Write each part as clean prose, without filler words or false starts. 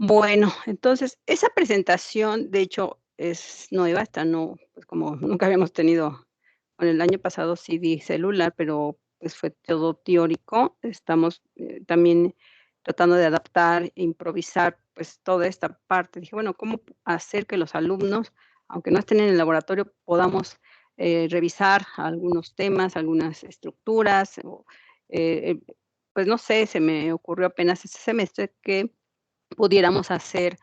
Bueno, entonces, esa presentación, de hecho, es nueva, esta no, pues, como nunca habíamos tenido, bueno, el año pasado sí di celular, pero, pues, fue todo teórico. Estamos, también tratando de adaptar, e improvisar, pues, toda esta parte. Dije: "Bueno, ¿cómo hacer que los alumnos, aunque no estén en el laboratorio, podamos, revisar algunos temas, algunas estructuras?", o, pues, no sé, se me ocurrió apenas este semestre que pudiéramos hacer,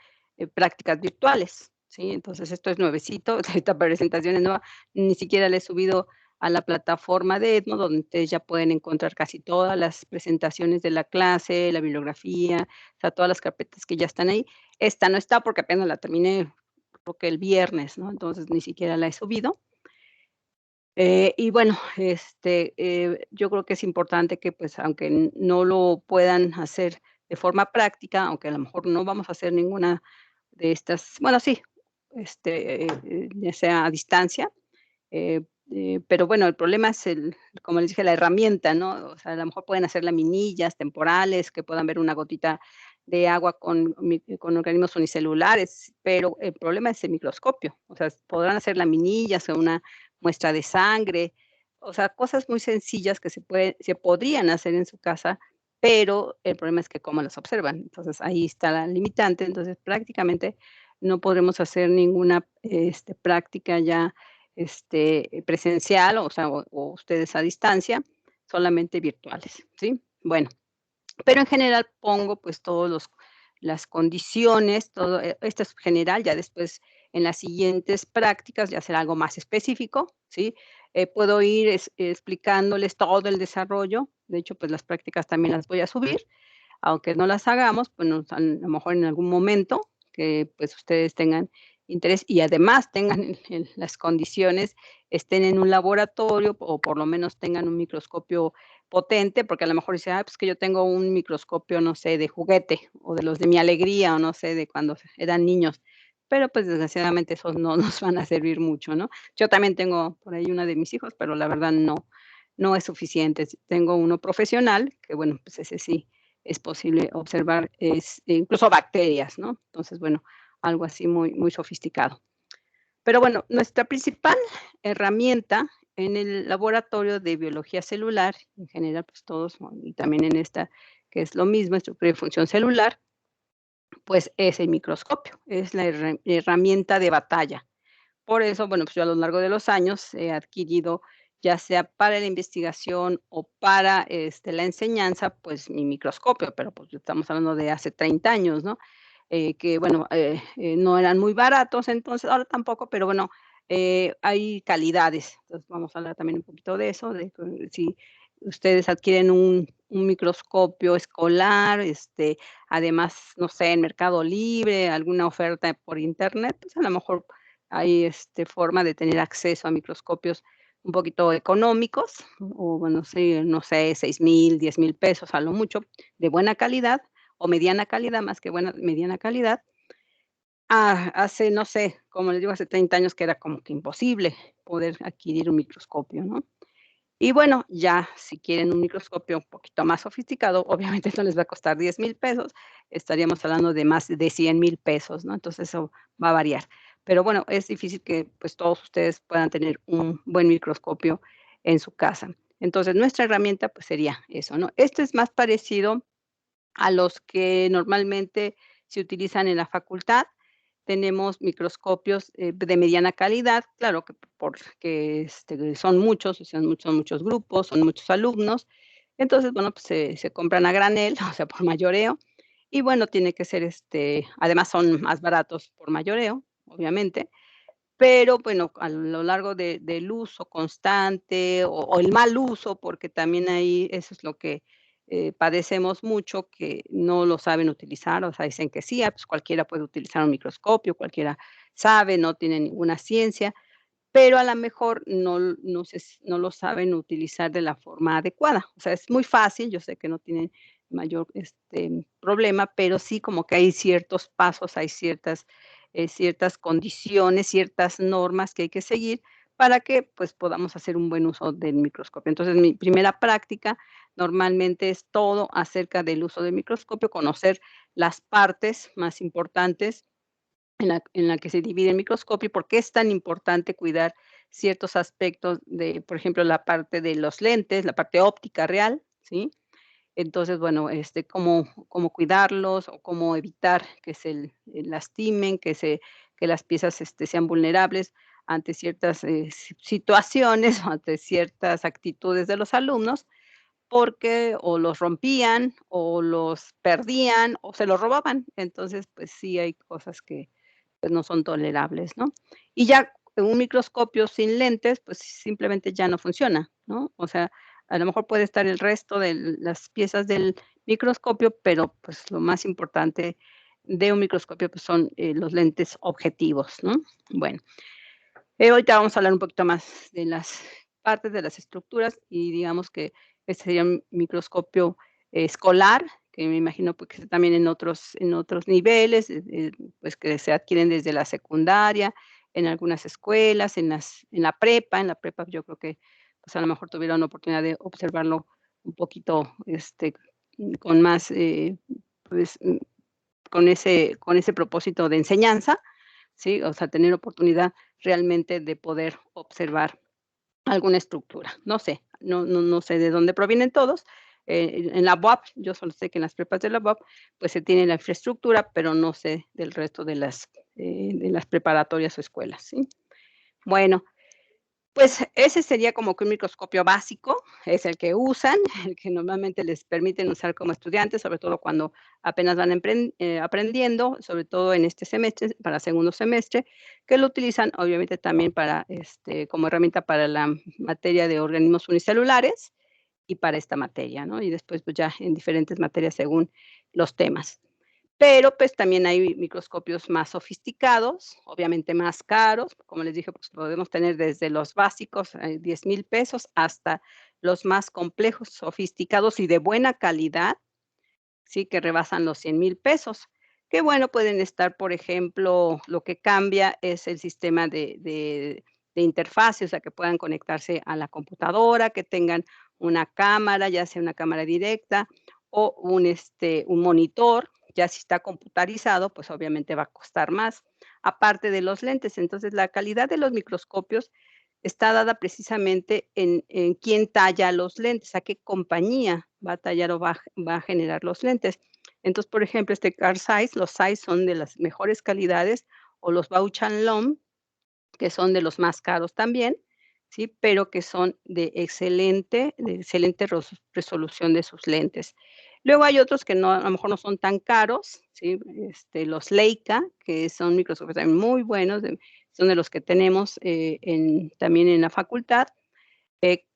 prácticas virtuales, ¿sí? Entonces, esto es nuevecito, esta presentación es nueva, ni siquiera la he subido a la plataforma de Edmo, donde ustedes ya pueden encontrar casi todas las presentaciones de la clase, la bibliografía, o sea, todas las carpetas que ya están ahí. Esta no está porque apenas la terminé, creo que el viernes, ¿no? Entonces, ni siquiera la he subido. Y bueno, yo creo que es importante que, pues, aunque no lo puedan hacer de forma práctica, aunque a lo mejor no vamos a hacer ninguna de estas, bueno, sí, ya sea a distancia, pero bueno, el problema es como les dije, la herramienta, ¿no? O sea, a lo mejor pueden hacer laminillas temporales, que puedan ver una gotita de agua con organismos unicelulares, pero el problema es el microscopio. O sea, podrán hacer laminillas o una muestra de sangre, o sea, cosas muy sencillas que se podrían hacer en su casa, pero el problema es que cómo las observan. Entonces, ahí está la limitante. Entonces, prácticamente no podremos hacer ninguna, práctica ya presencial, o sea, o ustedes a distancia, solamente virtuales, ¿sí? Bueno, pero en general pongo, pues, todos los las condiciones, todo, esto es general, ya después en las siguientes prácticas ya será algo más específico, ¿sí? Puedo ir explicándoles todo el desarrollo, de hecho, pues, las prácticas también las voy a subir, aunque no las hagamos, pues, nos a lo mejor en algún momento que, pues, ustedes tengan interés y además tengan el las condiciones, estén en un laboratorio o por lo menos tengan un microscopio potente, porque a lo mejor dice: "Ah, pues que yo tengo un microscopio, no sé, de juguete o de los de Mi Alegría o no sé, de cuando eran niños", pero, pues, desgraciadamente esos no nos van a servir mucho, ¿no? Yo también tengo por ahí una de mis hijos, pero la verdad no es suficiente. Tengo uno profesional, que bueno, pues ese sí es posible observar, incluso bacterias, ¿no? Entonces, bueno, algo así muy sofisticado. Pero bueno, nuestra principal herramienta en el laboratorio de biología celular, en general, pues todos, ¿no? Y también en esta, que es lo mismo, estructura y función celular, pues es el microscopio, es la herramienta de batalla. Por eso, bueno, pues yo a lo largo de los años he adquirido, ya sea para la investigación o para, la enseñanza, pues mi microscopio, pero pues estamos hablando de hace 30 años, ¿no? Que bueno, no eran muy baratos entonces, ahora tampoco, pero bueno, hay calidades. Entonces vamos a hablar también un poquito de eso, de que si ustedes adquieren un microscopio escolar, además, no sé, en Mercado Libre, alguna oferta por internet, pues a lo mejor hay, forma de tener acceso a microscopios un poquito económicos, o bueno, sí, no sé, 6,000, 10,000 pesos a lo mucho, de buena calidad o mediana calidad, más que buena, mediana calidad. Hace, no sé, como les digo, hace 30 años que era como que imposible poder adquirir un microscopio, ¿no? Y bueno, ya si quieren un microscopio un poquito más sofisticado, obviamente no les va a costar 10,000 pesos, estaríamos hablando de más de 100,000 pesos, ¿no? Entonces eso va a variar. Pero bueno, es difícil que pues todos ustedes puedan tener un buen microscopio en su casa. Entonces nuestra herramienta pues sería eso, ¿no? Este es más parecido a los que normalmente se utilizan en la facultad. Tenemos microscopios, de mediana calidad, claro que porque, son muchos, o sea, son muchos grupos, son muchos alumnos. Entonces, bueno, pues se compran a granel, o sea, por mayoreo. Y bueno, tiene que ser, además son más baratos por mayoreo, obviamente, pero bueno, a lo largo del uso constante o el mal uso, porque también ahí eso es lo que, padecemos mucho, que no lo saben utilizar, o sea, dicen que sí, pues cualquiera puede utilizar un microscopio, cualquiera sabe, no tiene ninguna ciencia, pero a la mejor no lo saben utilizar de la forma adecuada. O sea, es muy fácil, yo sé que no tienen mayor, problema, pero sí como que hay ciertos pasos, hay ciertas condiciones, ciertas normas que hay que seguir para que, pues, podamos hacer un buen uso del microscopio. Entonces, mi primera práctica normalmente es todo acerca del uso del microscopio, conocer las partes más importantes en la que se divide el microscopio, y por qué es tan importante cuidar ciertos aspectos de, por ejemplo, la parte de los lentes, la parte óptica real, ¿sí? Entonces, bueno, cómo cuidarlos o cómo evitar que lastimen, que las piezas, sean vulnerables ante ciertas, situaciones o ante ciertas actitudes de los alumnos, porque o los rompían, o los perdían, o se los robaban. Entonces, pues sí hay cosas que, pues, no son tolerables, ¿no? Y ya un microscopio sin lentes, pues simplemente ya no funciona, ¿no? O sea, a lo mejor puede estar el resto de las piezas del microscopio, pero, pues, lo más importante de un microscopio, pues, son, los lentes objetivos, ¿no? Bueno, ahorita vamos a hablar un poquito más de las partes de las estructuras y digamos que este sería un microscopio escolar, que me imagino, pues, que también en otros niveles, pues, que se adquieren desde la secundaria, en algunas escuelas, en la prepa yo creo que, pues, a lo mejor tuvieron oportunidad de observarlo un poquito, con más, pues, con ese propósito de enseñanza, ¿sí? O sea, tener oportunidad realmente de poder observar alguna estructura. No sé, no sé de dónde provienen todos. En la UAP, yo solo sé que en las prepas de la UAP, pues, se tiene la infraestructura, pero no sé del resto de las preparatorias o escuelas, ¿sí? Bueno, pues, ese sería como que un microscopio básico, es el que usan, el que normalmente les permiten usar como estudiantes, sobre todo cuando apenas van aprendiendo, sobre todo en este semestre, para segundo semestre, que lo utilizan, obviamente, también para, como herramienta para la materia de organismos unicelulares y para esta materia, ¿no? Y después, pues, ya en diferentes materias según los temas. Pero, pues, también hay microscopios más sofisticados, obviamente más caros, como les dije, pues, podemos tener desde los básicos, 10,000 pesos, hasta los más complejos, sofisticados y de buena calidad, sí, que rebasan los 100,000 pesos. Que bueno, pueden estar, por ejemplo, lo que cambia es el sistema de interfaz, o sea, que puedan conectarse a la computadora, que tengan una cámara, ya sea una cámara directa o un monitor. Ya si está computarizado, pues obviamente va a costar más, aparte de los lentes. Entonces, la calidad de los microscopios está dada precisamente en quién talla los lentes, a qué compañía va a tallar o va a generar los lentes. Entonces, por ejemplo, Carl Zeiss, los Zeiss son de las mejores calidades, o los Bausch& Lomb, que son de los más caros también, ¿sí? Pero que son de excelente resolución de sus lentes. Luego hay otros que no, a lo mejor no son tan caros, ¿sí? Los Leica, que son microscopios también muy buenos, son de los que tenemos, también en la facultad,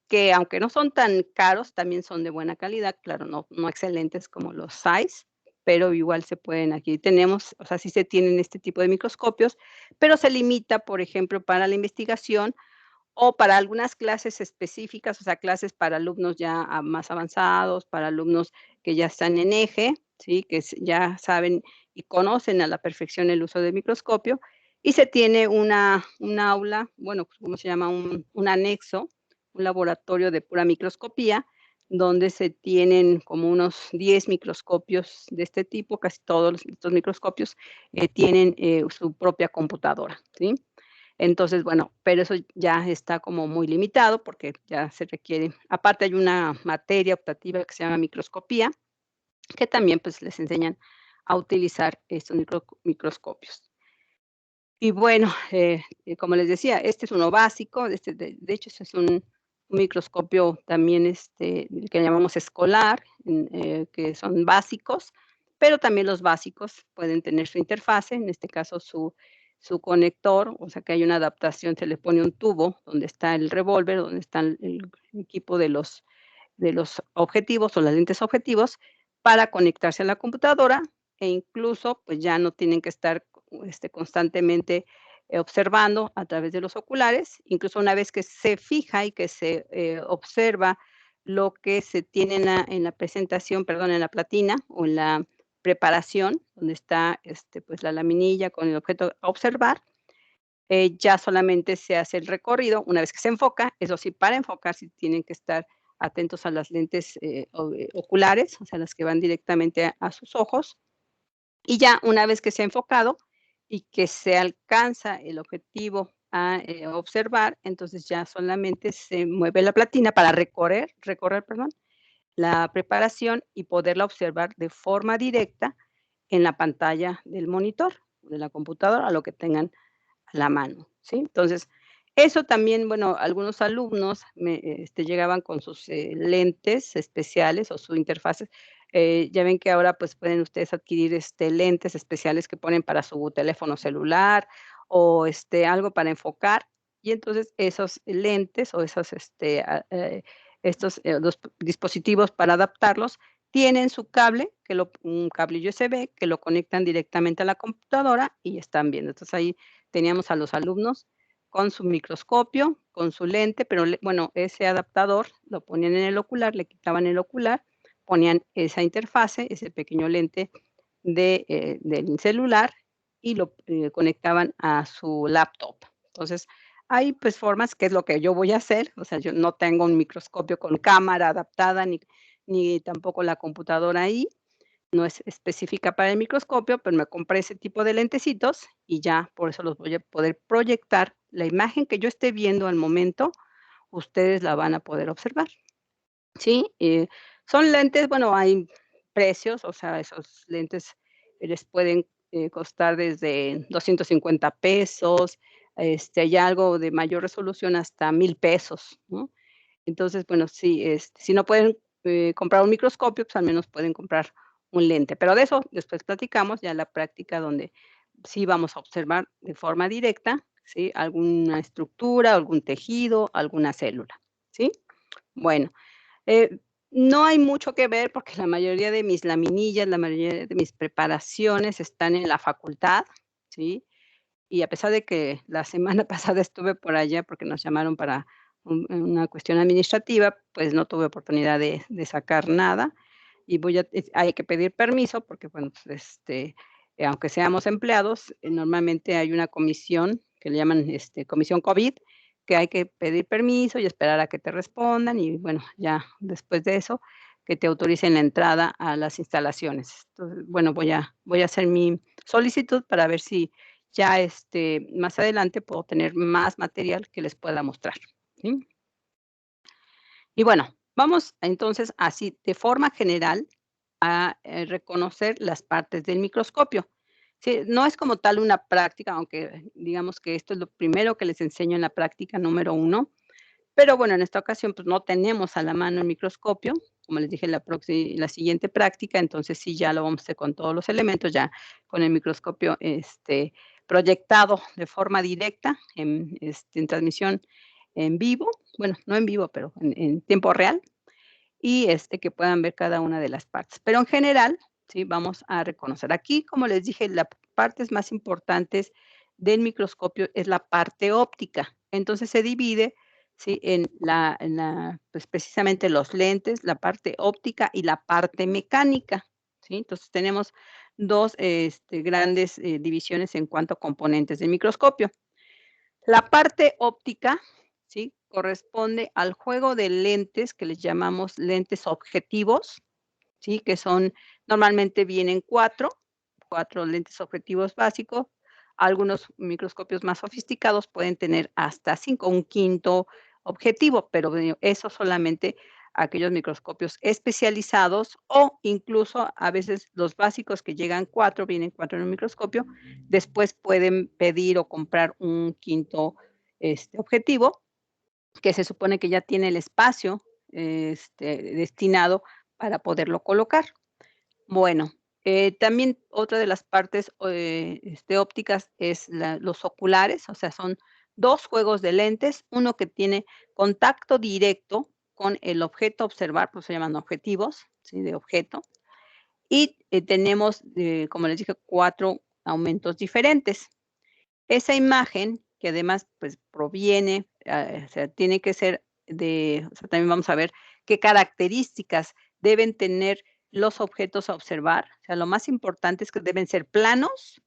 que aunque no son tan caros, también son de buena calidad, claro, no excelentes como los Zeiss, pero igual se pueden aquí tenemos, o sea, sí se tienen este tipo de microscopios, pero se limita, por ejemplo, para la investigación o para algunas clases específicas, o sea, clases para alumnos ya más avanzados, para alumnos que ya están en eje, ¿sí? Que ya saben y conocen a la perfección el uso del microscopio, y se tiene un aula, bueno, ¿cómo se llama? Un anexo, un laboratorio de pura microscopía, donde se tienen como unos 10 microscopios de este tipo, casi todos estos microscopios tienen su propia computadora, ¿sí? Entonces, bueno, pero eso ya está como muy limitado porque ya se requiere, aparte hay una materia optativa que se llama microscopía, que también, pues, les enseñan a utilizar estos microscopios. Y bueno, como les decía, este es uno básico, de hecho, este es un microscopio también, el que llamamos escolar, que son básicos, pero también los básicos pueden tener su interfase, en este caso su conector, o sea, que hay una adaptación, se le pone un tubo donde está el revólver, donde está el equipo de los objetivos o las lentes objetivos para conectarse a la computadora e incluso, pues, ya no tienen que estar, constantemente, observando a través de los oculares, incluso una vez que se fija y que se, observa lo que se tiene en la presentación, perdón, en la platina o en la preparación, donde está, pues, la laminilla con el objeto a observar, ya solamente se hace el recorrido una vez que se enfoca, eso sí, para enfocar sí tienen que estar atentos a las lentes, oculares, o sea, las que van directamente a sus ojos, Y ya una vez que se ha enfocado y que se alcanza el objetivo a, observar, entonces ya solamente se mueve la platina para recorrer, perdón, la preparación y poderla observar de forma directa en la pantalla del monitor, de la computadora, lo que tengan a la mano, ¿sí? Entonces, eso también, bueno, algunos alumnos llegaban con sus, lentes especiales o su interfaz. Ya ven que ahora, pues, pueden ustedes adquirir, lentes especiales que ponen para su teléfono celular o, algo para enfocar, y entonces esos lentes o esos, estos, los dispositivos para adaptarlos tienen su cable, un cable USB que lo conectan directamente a la computadora y están viendo. Entonces, ahí teníamos a los alumnos con su microscopio, con su lente, pero bueno, ese adaptador lo ponían en el ocular, le quitaban el ocular, ponían esa interfase, ese pequeño lente del celular y lo conectaban a su laptop. Entonces, hay pues formas, que es lo que yo voy a hacer, o sea, yo no tengo un microscopio con cámara adaptada ni tampoco la computadora ahí, no es específica para el microscopio, pero me compré ese tipo de lentecitos y ya por eso los voy a poder proyectar. La imagen que yo esté viendo al momento, ustedes la van a poder observar, ¿sí? Son lentes, bueno, hay precios, o sea, esos lentes les pueden, costar desde $250, ya algo de mayor resolución hasta $1000, ¿no? Entonces, bueno, sí, si no pueden, comprar un microscopio, pues, al menos pueden comprar un lente, pero de eso después platicamos, ya la práctica donde sí vamos a observar de forma directa, ¿sí? Alguna estructura, algún tejido, alguna célula, ¿sí? Bueno, eh, no hay mucho que ver porque la mayoría de mis laminillas, la mayoría de mis preparaciones están en la facultad, ¿sí? Y a pesar de que la semana pasada estuve por allá porque nos llamaron para una cuestión administrativa, pues no tuve oportunidad de sacar nada y hay que pedir permiso porque, bueno, pues, aunque seamos empleados, normalmente hay una comisión que le llaman, comisión COVID, que hay que pedir permiso y esperar a que te respondan y, bueno, ya después de eso, que te autoricen la entrada a las instalaciones. Entonces, bueno, voy a hacer mi solicitud para ver si ya, más adelante puedo tener más material que les pueda mostrar, ¿sí? Y bueno, vamos entonces así de forma general a, reconocer las partes del microscopio. Sí, no es como tal una práctica, aunque digamos que esto es lo primero que les enseño en la práctica número uno, pero bueno, en esta ocasión, pues, no tenemos a la mano el microscopio, como les dije, la siguiente práctica, entonces sí, ya lo vamos a hacer con todos los elementos, ya con el microscopio, proyectado de forma directa en transmisión en vivo, bueno, no en vivo, pero en tiempo real, y, que puedan ver cada una de las partes. Pero en general, sí, vamos a reconocer. Aquí, como les dije, las partes más importantes del microscopio es la parte óptica. Entonces se divide, sí, pues precisamente los lentes, la parte óptica y la parte mecánica, ¿sí? Entonces tenemos dos grandes divisiones en cuanto a componentes del microscopio. La parte óptica, ¿sí? Corresponde al juego de lentes que les llamamos lentes objetivos, ¿sí? Que son normalmente vienen cuatro lentes objetivos básicos. Algunos microscopios más sofisticados pueden tener hasta 5, un quinto objetivo, pero eso solamente aquellos microscopios especializados o incluso a veces los básicos que llegan 4, vienen 4 en un microscopio, después pueden pedir o comprar un quinto objetivo que se supone que ya tiene el espacio, destinado para poderlo colocar. Bueno, también otra de las partes, ópticas es los oculares, o sea, son 2 juegos de lentes, uno que tiene contacto directo con el objeto a observar, pues se llaman objetivos, ¿sí? De objeto, y, tenemos, como les dije, 4 aumentos diferentes. Esa imagen, que además, pues, proviene, o sea, tiene que ser o sea, también vamos a ver qué características deben tener los objetos a observar. O sea, lo más importante es que deben ser planos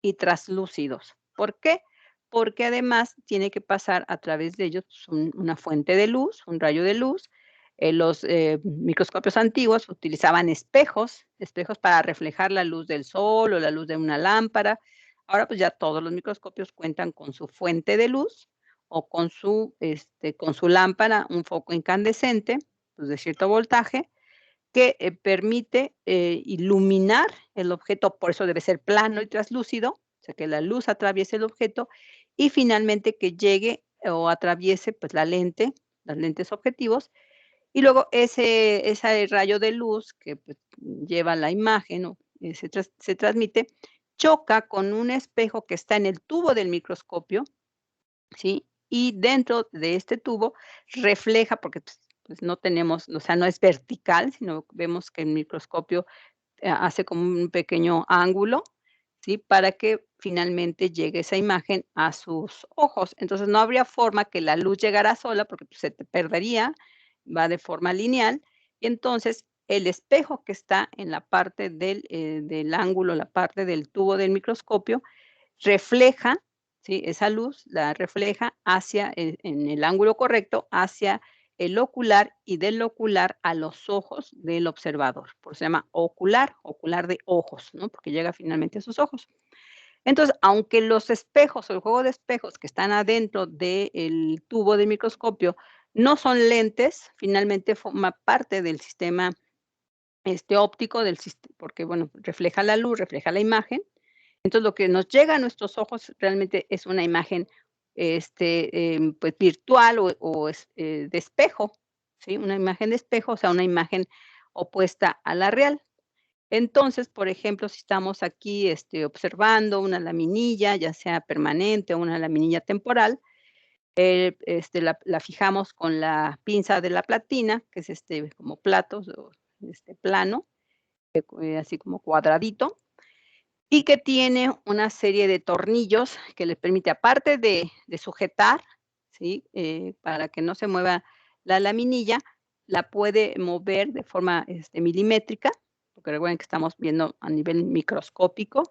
y traslúcidos. ¿Por qué? Porque además tiene que pasar a través de ellos, pues, una fuente de luz, un rayo de luz, Los microscopios antiguos utilizaban espejos para reflejar la luz del sol o la luz de una lámpara. Ahora, pues ya todos los microscopios cuentan con su fuente de luz o con su lámpara, un foco incandescente, pues de cierto voltaje, que permite iluminar el objeto, por eso debe ser plano y traslúcido, o sea, que la luz atraviese el objeto y finalmente que llegue o atraviese pues la lente, las lentes objetivos, y luego ese rayo de luz que, pues, lleva la imagen o, se transmite, choca con un espejo que está en el tubo del microscopio, ¿sí? Y dentro de este tubo refleja, porque, pues, no tenemos, o sea, no es vertical, sino vemos que el microscopio, hace como un pequeño ángulo, ¿sí? Para que finalmente llegue esa imagen a sus ojos. Entonces, no habría forma que la luz llegara sola, porque, pues, se te perdería, va de forma lineal, y entonces el espejo que está en la parte del ángulo, la parte del tubo del microscopio, refleja, ¿sí? Esa luz la refleja hacia en el ángulo correcto, hacia el ocular y del ocular a los ojos del observador. Por eso se llama ocular, ocular de ojos, ¿no? Porque llega finalmente a sus ojos. Entonces, aunque los espejos o el juego de espejos que están adentro del tubo del microscopio no son lentes, finalmente forma parte del sistema óptico porque, bueno, refleja la luz, refleja la imagen. Entonces, lo que nos llega a nuestros ojos realmente es una imagen, pues, virtual de espejo, ¿sí? Una imagen de espejo, o sea, una imagen opuesta a la real. Entonces, por ejemplo, si estamos aquí, observando una laminilla, ya sea permanente o una laminilla temporal, la fijamos con la pinza de la platina, que es, como platos o, plano, así como cuadradito, y que tiene una serie de tornillos que le permite, aparte de sujetar, ¿sí? Para que no se mueva la laminilla, la puede mover de forma, milimétrica, porque recuerden que estamos viendo a nivel microscópico.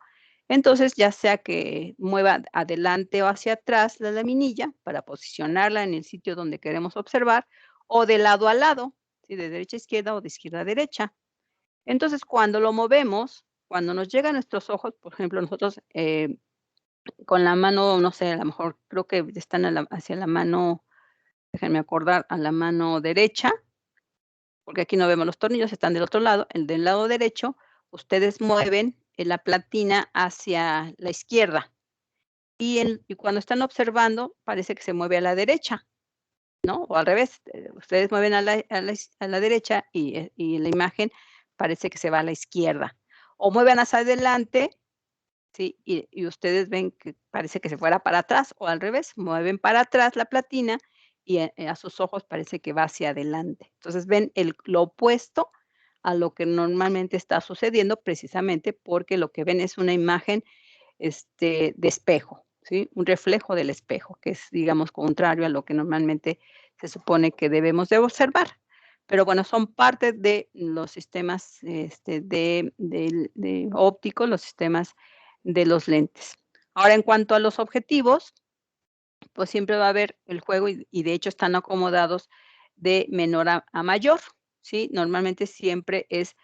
Entonces, ya sea que mueva adelante o hacia atrás la laminilla para posicionarla en el sitio donde queremos observar, o de lado a lado, ¿sí? De derecha a izquierda o de izquierda a derecha. Entonces, cuando lo movemos, cuando nos llega a nuestros ojos, por ejemplo, nosotros, con la mano, no sé, a lo mejor creo que están hacia la mano, déjenme acordar, a la mano derecha, porque aquí no vemos los tornillos, están del otro lado, el del lado derecho, ustedes mueven, la platina hacia la izquierda, y cuando están observando, parece que se mueve a la derecha, ¿no? O al revés, ustedes mueven a la derecha y la imagen parece que se va a la izquierda. O mueven hacia adelante, ¿sí? Y ustedes ven que parece que se fuera para atrás, o al revés, mueven para atrás la platina y a sus ojos parece que va hacia adelante. Entonces, ven lo opuesto a lo que normalmente está sucediendo, precisamente porque lo que ven es una imagen, de espejo, ¿sí? Un reflejo del espejo, que es, digamos, contrario a lo que normalmente se supone que debemos de observar. Pero bueno, son parte de los sistemas, de ópticos, los sistemas de los lentes. Ahora, en cuanto a los objetivos, pues siempre va a haber el juego y de hecho están acomodados de menor a mayor, ¿sí? Normalmente siempre es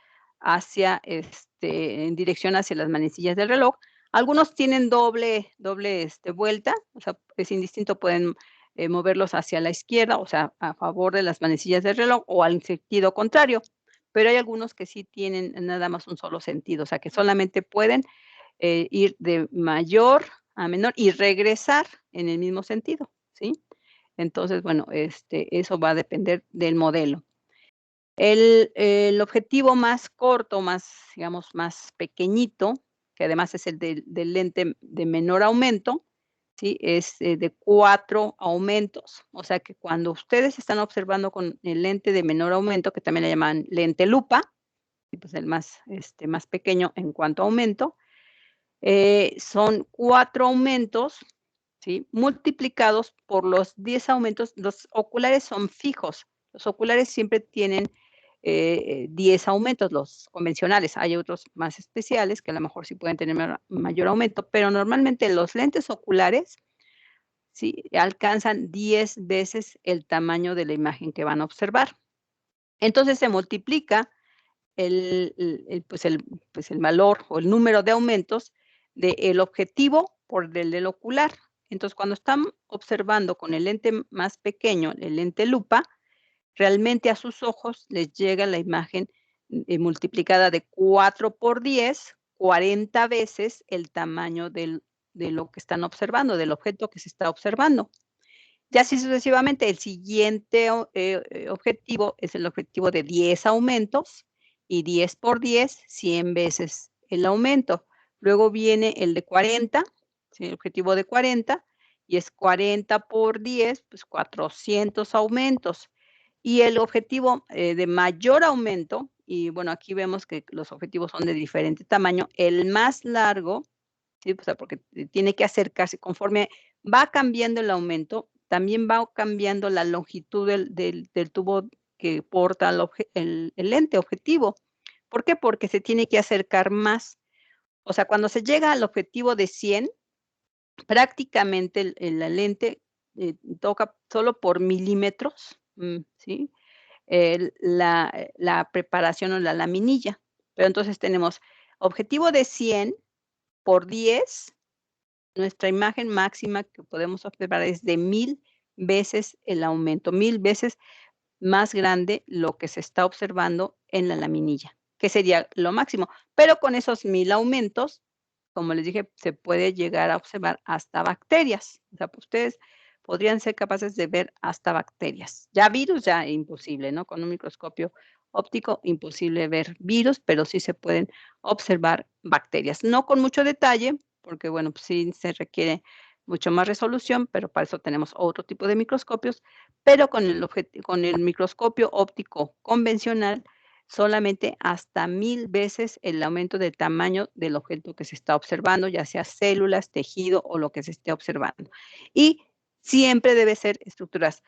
en dirección hacia las manecillas del reloj. Algunos tienen doble, vuelta, o sea, es indistinto, pueden, moverlos hacia la izquierda, o sea, a favor de las manecillas del reloj o al sentido contrario, pero hay algunos que sí tienen nada más un solo sentido, o sea, que solamente pueden ir de mayor a menor y regresar en el mismo sentido, ¿sí? Entonces, bueno, eso va a depender del modelo. El objetivo más corto, más, digamos, más pequeñito, que además es el del lente de menor aumento, ¿sí? Es, de 4 aumentos. O sea, que cuando ustedes están observando con el lente de menor aumento, que también le llaman lente lupa, y pues el más pequeño en cuanto a aumento, son 4 aumentos, ¿sí? Multiplicados por los 10 aumentos. Los oculares son fijos. Los oculares siempre tienen, 10 aumentos, los convencionales. Hay otros más especiales que a lo mejor sí pueden tener mayor aumento, pero normalmente los lentes oculares, sí, alcanzan 10 veces el tamaño de la imagen que van a observar. Entonces se multiplica el valor o el número de aumentos del objetivo por el del ocular. Entonces, cuando están observando con el lente más pequeño, el lente lupa, realmente a sus ojos les llega la imagen, multiplicada de 4 por 10, 40 veces el tamaño de lo que están observando, del objeto que se está observando. Y así sucesivamente, el siguiente objetivo es el objetivo de 10 aumentos, y 10 por 10, 100 veces el aumento. Luego viene el de 40, ¿sí? El objetivo de 40, y es 40 por 10, pues 400 aumentos. Y el objetivo, de mayor aumento, y bueno, aquí vemos que los objetivos son de diferente tamaño, el más largo, ¿sí? O sea, porque tiene que acercarse conforme va cambiando el aumento, también va cambiando la longitud del tubo que porta el lente objetivo. ¿Por qué? Porque se tiene que acercar más. O sea, cuando se llega al objetivo de 100, prácticamente la lente, toca solo por milímetros, ¿sí? La preparación o la laminilla. Pero entonces tenemos objetivo de 100 por 10. Nuestra imagen máxima que podemos observar es de 1000 veces el aumento, 1000 veces más grande lo que se está observando en la laminilla, que sería lo máximo. Pero con esos 1000 aumentos, como les dije, se puede llegar a observar hasta bacterias. O sea, pues, ustedes podrían ser capaces de ver hasta bacterias. Ya virus, ya imposible, ¿no? Con un microscopio óptico, imposible ver virus, pero sí se pueden observar bacterias. No con mucho detalle, porque bueno, pues sí se requiere mucho más resolución, pero para eso tenemos otro tipo de microscopios, pero con el microscopio óptico convencional, solamente hasta 1000 veces el aumento del tamaño del objeto que se está observando, ya sea células, tejido o lo que se esté observando. Y siempre debe ser estructuras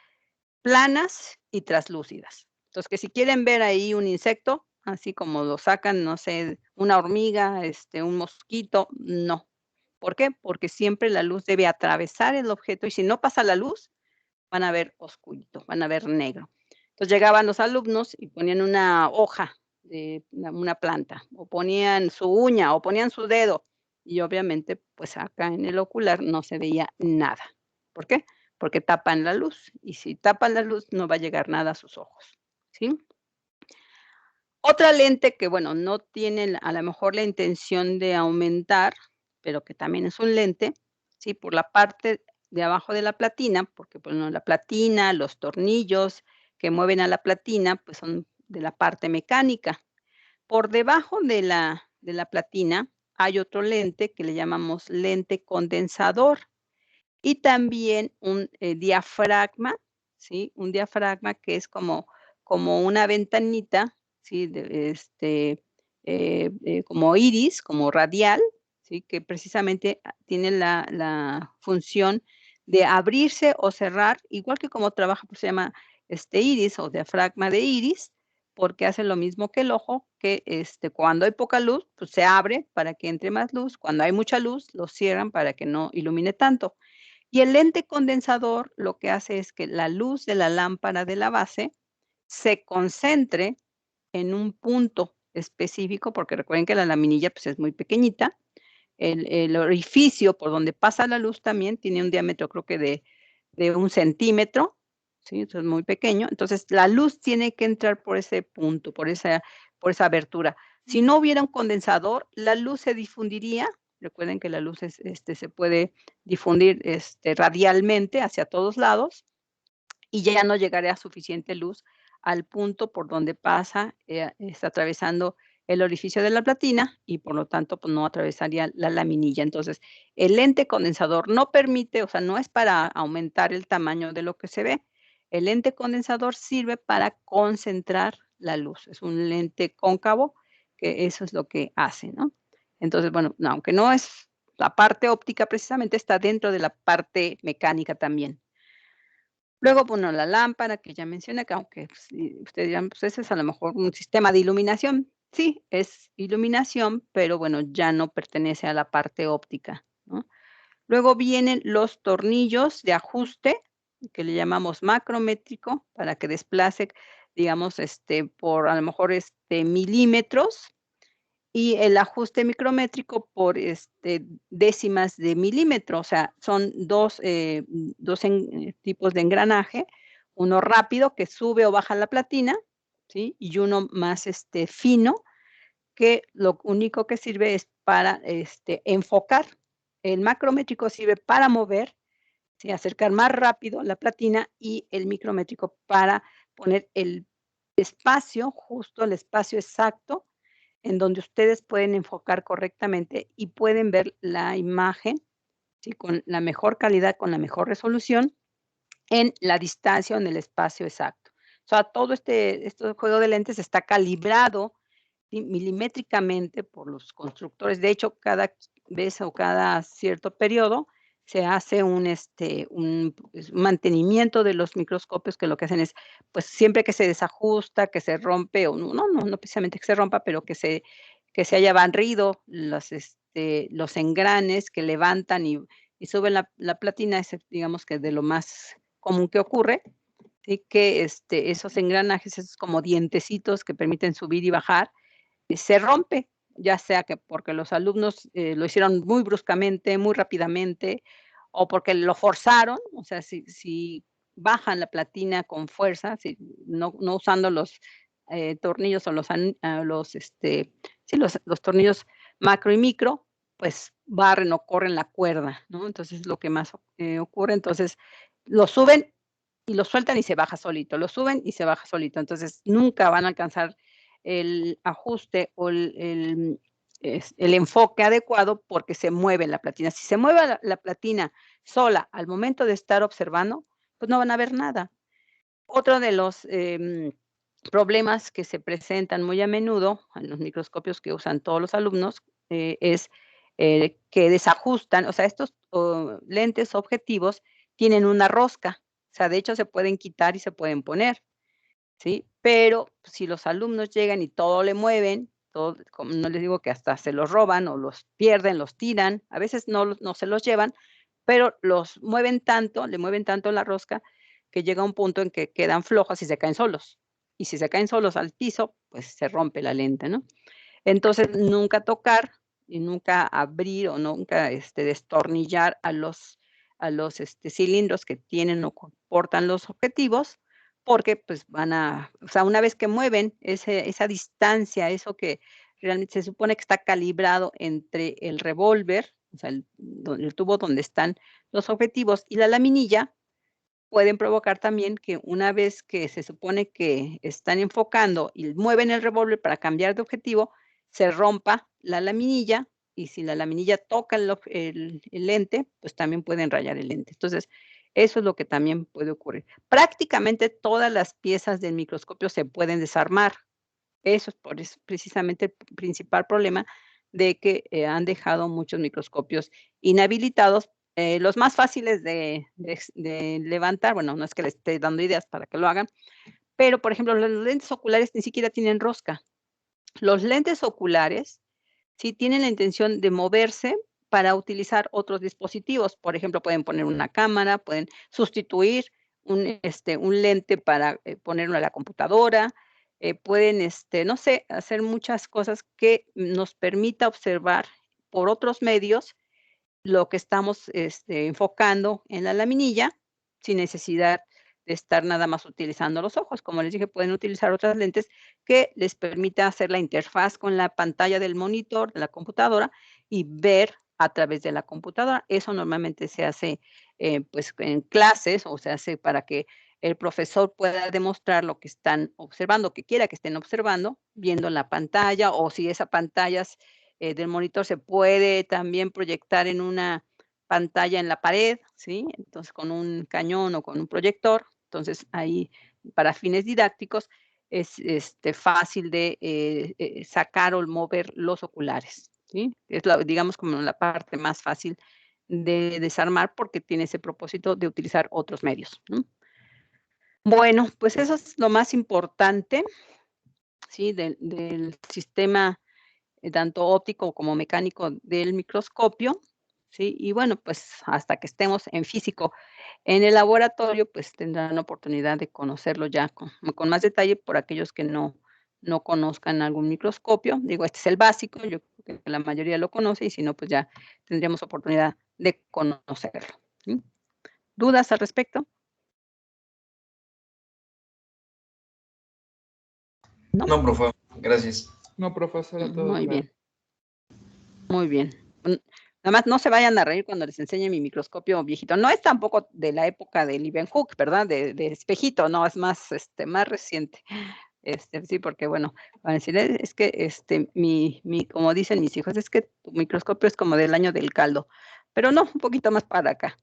planas y traslúcidas. Entonces, que si quieren ver ahí un insecto, así como lo sacan, no sé, una hormiga, un mosquito, no. ¿Por qué? Porque siempre la luz debe atravesar el objeto, y si no pasa la luz, van a ver oscurito, van a ver negro. Entonces llegaban los alumnos y ponían una hoja de una planta, o ponían su uña, o ponían su dedo, y obviamente, pues acá en el ocular no se veía nada. ¿Por qué? Porque tapan la luz, y si tapan la luz no va a llegar nada a sus ojos, ¿sí? Otra lente que, bueno, no tiene a lo mejor la intención de aumentar, pero que también es un lente, ¿sí? Por la parte de abajo de la platina, porque, bueno, la platina, los tornillos que mueven a la platina, pues son de la parte mecánica. Por debajo de la platina hay otro lente que le llamamos lente condensador, y también un, diafragma, ¿sí? Un diafragma que es como una ventanita, ¿sí? Como iris, como radial, ¿sí? Que precisamente tiene la función de abrirse o cerrar, igual que como trabaja, pues, se llama, iris o diafragma de iris, porque hace lo mismo que el ojo, que, cuando hay poca luz, pues, se abre para que entre más luz, cuando hay mucha luz, lo cierran para que no ilumine tanto. Y el lente condensador lo que hace es que la luz de la lámpara de la base se concentre en un punto específico, porque recuerden que la laminilla, pues, es muy pequeñita. El orificio por donde pasa la luz también tiene un diámetro, creo que de 1 centímetro, ¿sí? Eso es muy pequeño. Entonces, la luz tiene que entrar por ese punto, por esa abertura. Si no hubiera un condensador, la luz se difundiría. Recuerden que la luz se puede difundir, radialmente hacia todos lados, y ya no llegaría suficiente luz al punto por donde pasa, está atravesando el orificio de la platina, y por lo tanto, pues, no atravesaría la laminilla. Entonces, el lente condensador no permite, o sea, no es para aumentar el tamaño de lo que se ve. El lente condensador sirve para concentrar la luz. Es un lente cóncavo, que eso es lo que hace, ¿no? Entonces, bueno, no, aunque no es la parte óptica precisamente, está dentro de la parte mecánica también. Luego, bueno, la lámpara que ya mencioné, que aunque sí, ustedes dirán, pues ese es a lo mejor un sistema de iluminación. Sí, es iluminación, pero bueno, ya no pertenece a la parte óptica, ¿no? Luego vienen los tornillos de ajuste, que le llamamos macrométrico, para que desplace digamos, por a lo mejor, milímetros, y el ajuste micrométrico por, décimas de milímetro. O sea, son 2 tipos de engranaje, uno rápido que sube o baja la platina, ¿sí? Y uno más, fino, que lo único que sirve es para, enfocar. El macrométrico sirve para mover, ¿sí? Acercar más rápido la platina, y el micrométrico para poner el espacio, justo el espacio exacto en donde ustedes pueden enfocar correctamente y pueden ver la imagen, ¿sí? Con la mejor calidad, con la mejor resolución, en la distancia o en el espacio exacto. O sea, todo este juego de lentes está calibrado, ¿sí? Milimétricamente por los constructores. De hecho, cada vez o cada cierto periodo se hace pues, un mantenimiento de los microscopios, que lo que hacen es, pues, siempre que se desajusta, que se rompe, o no precisamente que se rompa, pero que se haya barrido los engranes que levantan y suben la platina, es, digamos, que de lo más común que ocurre, ¿sí? Que, esos engranajes, esos como dientecitos que permiten subir y bajar, se rompe, ya sea que porque los alumnos, lo hicieron muy bruscamente, muy rápidamente, o porque lo forzaron. O sea, si bajan la platina con fuerza, si no usando los, tornillos o sí, los tornillos macro y micro, pues barren o corren la cuerda, ¿no? Entonces, lo que más, ocurre. Entonces, lo suben y lo sueltan y se baja solito, lo suben y se baja solito. Entonces, nunca van a alcanzar el ajuste o el enfoque adecuado porque se mueve la platina. Si se mueve la platina sola al momento de estar observando, pues no van a ver nada. Otro de los, problemas que se presentan muy a menudo en los microscopios que usan todos los alumnos, es, que desajustan. O sea, estos, lentes objetivos tienen una rosca. O sea, de hecho, se pueden quitar y se pueden poner, ¿sí? Pero si los alumnos llegan y todo le mueven, todo, como no les digo que hasta se los roban o los pierden, los tiran, a veces no se los llevan, pero los mueven tanto, le mueven tanto la rosca, que llega un punto en que quedan flojos y se caen solos. Y si se caen solos al piso, pues se rompe la lente, ¿no? Entonces, nunca tocar y nunca abrir o nunca, destornillar a los cilindros que tienen o comportan los objetivos, porque, pues, o sea, una vez que mueven esa distancia, eso que realmente se supone que está calibrado entre el revólver, o sea, el tubo donde están los objetivos y la laminilla, pueden provocar también que una vez que se supone que están enfocando y mueven el revólver para cambiar de objetivo, se rompa la laminilla, y si la laminilla toca el lente, pues también pueden rayar el lente. Entonces, eso es lo que también puede ocurrir. Prácticamente todas las piezas del microscopio se pueden desarmar. Eso es precisamente el principal problema de que, han dejado muchos microscopios inhabilitados. Los más fáciles de levantar, bueno, no es que les esté dando ideas para que lo hagan, pero, por ejemplo, los lentes oculares ni siquiera tienen rosca. Los lentes oculares sí tienen la intención de moverse para utilizar otros dispositivos. Por ejemplo, pueden poner una cámara, pueden sustituir un lente para, ponerlo a la computadora, pueden, no sé, hacer muchas cosas que nos permita observar por otros medios lo que estamos, enfocando en la laminilla, sin necesidad de estar nada más utilizando los ojos. Como les dije, pueden utilizar otras lentes que les permita hacer la interfaz con la pantalla del monitor de la computadora y ver a través de la computadora. Eso normalmente se hace, pues, en clases, o se hace para que el profesor pueda demostrar lo que están observando, que quiera que estén observando, viendo la pantalla, o si esa pantalla del monitor se puede también proyectar en una pantalla en la pared, ¿sí? Entonces, con un cañón o con un proyector. Entonces, ahí, para fines didácticos, es, fácil de, sacar o mover los oculares, ¿sí? Es la, digamos, como la parte más fácil de desarmar, porque tiene ese propósito de utilizar otros medios, ¿no? Bueno, pues eso es lo más importante, ¿sí? Del sistema, tanto óptico como mecánico del microscopio. ¿sí? Y bueno, pues hasta que estemos en físico en el laboratorio, pues tendrán oportunidad de conocerlo ya con más detalle por aquellos que no conozcan algún microscopio. Digo, este es el básico, yo creo que la mayoría lo conoce y si no, pues ya tendríamos oportunidad de conocerlo, ¿sí? ¿Dudas al respecto? ¿No? No, profe, gracias. No, profesora, todo Muy claro. bien, muy bien. Nada más no se vayan a reír cuando les enseñe mi microscopio viejito. No es tampoco de la época de Leeuwenhoek, ¿verdad? De espejito, no, es más, más reciente. Sí, porque bueno, van a decir: es que, como dicen mis hijos, es que tu microscopio es como del año del caldo", pero no, un poquito más para acá.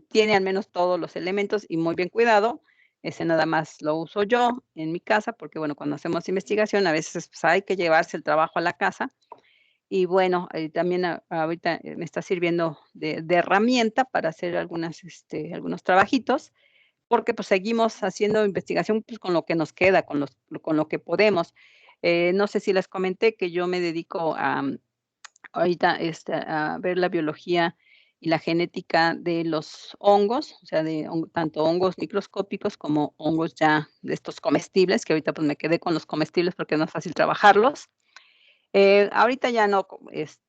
Tiene al menos todos los elementos y muy bien cuidado. Ese nada más lo uso yo en mi casa, porque bueno, cuando hacemos investigación, a veces, pues, hay que llevarse el trabajo a la casa. Y bueno, también ahorita me está sirviendo de herramienta para hacer algunos trabajitos, porque, pues, seguimos haciendo investigación, pues, con lo que nos queda, con lo que podemos. No sé si les comenté que yo me dedico ahorita, a ver la biología y la genética de los hongos, o sea, tanto hongos microscópicos como hongos ya de estos comestibles, que ahorita, pues, me quedé con los comestibles porque es más fácil trabajarlos. Ahorita ya no,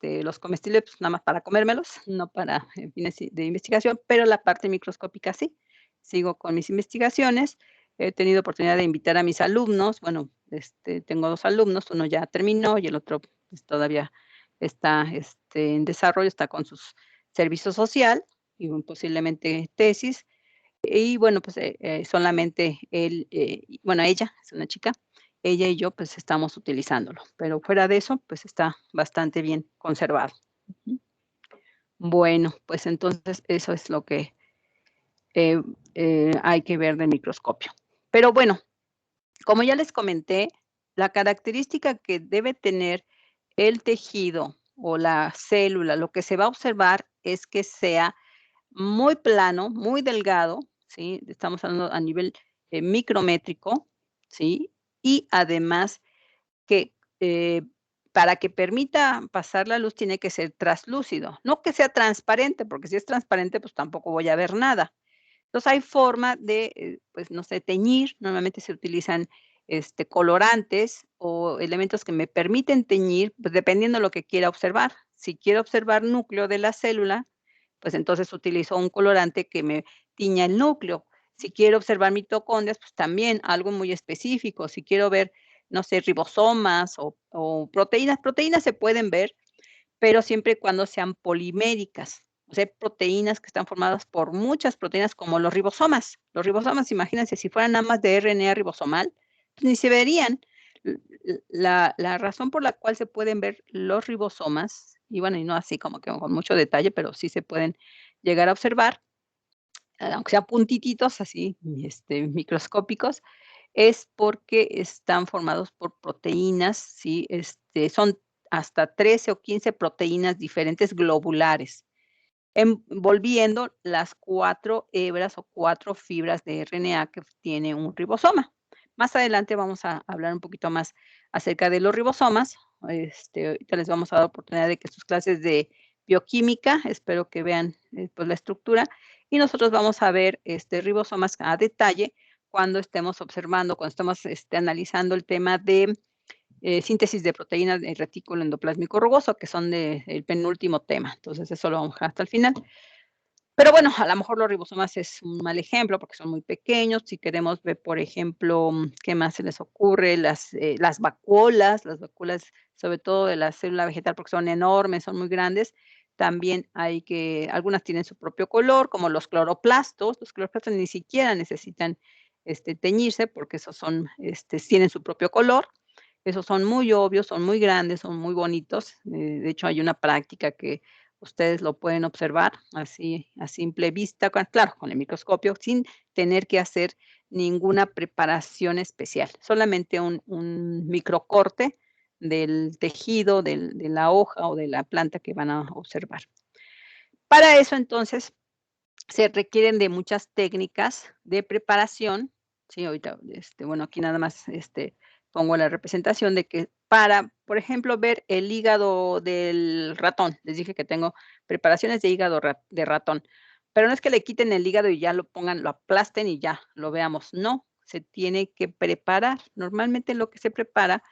los comestibles, pues, nada más para comérmelos, no para fines de investigación, pero la parte microscópica sí. Sigo con mis investigaciones. He tenido oportunidad de invitar a mis alumnos. Bueno, tengo 2 alumnos, uno ya terminó y el otro, pues, todavía está, en desarrollo, está con sus servicio social y posiblemente tesis. Y bueno, pues, solamente él, bueno, ella, es una chica, ella y yo, pues, estamos utilizándolo, pero fuera de eso, pues, está bastante bien conservado. Ujú. Bueno, pues, entonces eso es lo que, eh hay que ver del microscopio. Pero bueno, como ya les comenté, la característica que debe tener el tejido o la célula, lo que se va a observar es que sea muy plano, muy delgado, ¿sí? Estamos hablando a nivel, micrométrico, ¿sí? Y además que, para que permita pasar la luz tiene que ser traslúcido, no que sea transparente, porque si es transparente, pues tampoco voy a ver nada. Entonces, hay forma de, pues, no sé, teñir. Normalmente se utilizan, colorantes o elementos que me permiten teñir, pues, dependiendo de lo que quiera observar. Si quiero observar núcleo de la célula, pues, entonces utilizo un colorante que me tiña el núcleo. Si quiero observar mitocondrias, pues, también algo muy específico. Si quiero ver, no sé, ribosomas o proteínas. Proteínas se pueden ver, pero siempre y cuando sean poliméricas. O sea, hay proteínas que están formadas por muchas proteínas, como los ribosomas. Los ribosomas, imagínense, si fueran nada más de RNA ribosomal, pues ni se verían. La razón por la cual se pueden ver los ribosomas, y bueno, y no así como que con mucho detalle, pero sí se pueden llegar a observar, aunque sean puntititos así, microscópicos, es porque están formados por proteínas, ¿sí? Son hasta 13 o 15 proteínas diferentes globulares, envolviendo las 4 hebras o 4 fibras de RNA que tiene un ribosoma. Más adelante vamos a hablar un poquito más acerca de los ribosomas. Ahorita les vamos a dar oportunidad de que sus clases de bioquímica, espero que vean, pues, la estructura, y nosotros vamos a ver, ribosomas a detalle cuando estemos observando, cuando estemos, analizando el tema de, síntesis de proteínas del retículo endoplásmico rugoso, que son el penúltimo tema. Entonces, eso lo vamos a dejar hasta el final. Pero bueno, a lo mejor los ribosomas es un mal ejemplo porque son muy pequeños. Si queremos ver, por ejemplo, ¿qué más se les ocurre? Las vacuolas, sobre todo de la célula vegetal, porque son enormes, son muy grandes. También algunas tienen su propio color, como los cloroplastos. Los cloroplastos ni siquiera necesitan, teñirse porque esos tienen su propio color. Esos son muy obvios, son muy grandes, son muy bonitos. De hecho, hay una práctica que ustedes lo pueden observar así a simple vista, claro, con el microscopio, sin tener que hacer ninguna preparación especial, solamente un microcorte del tejido, de la hoja o de la planta que van a observar. Para eso, entonces, se requieren de muchas técnicas de preparación, sí, ahorita, bueno, aquí nada más, pongo la representación de que para, por ejemplo, ver el hígado del ratón, les dije que tengo preparaciones de hígado de ratón, pero no es que le quiten el hígado y ya lo pongan, lo aplasten y ya lo veamos, no, se tiene que preparar. Normalmente lo que se prepara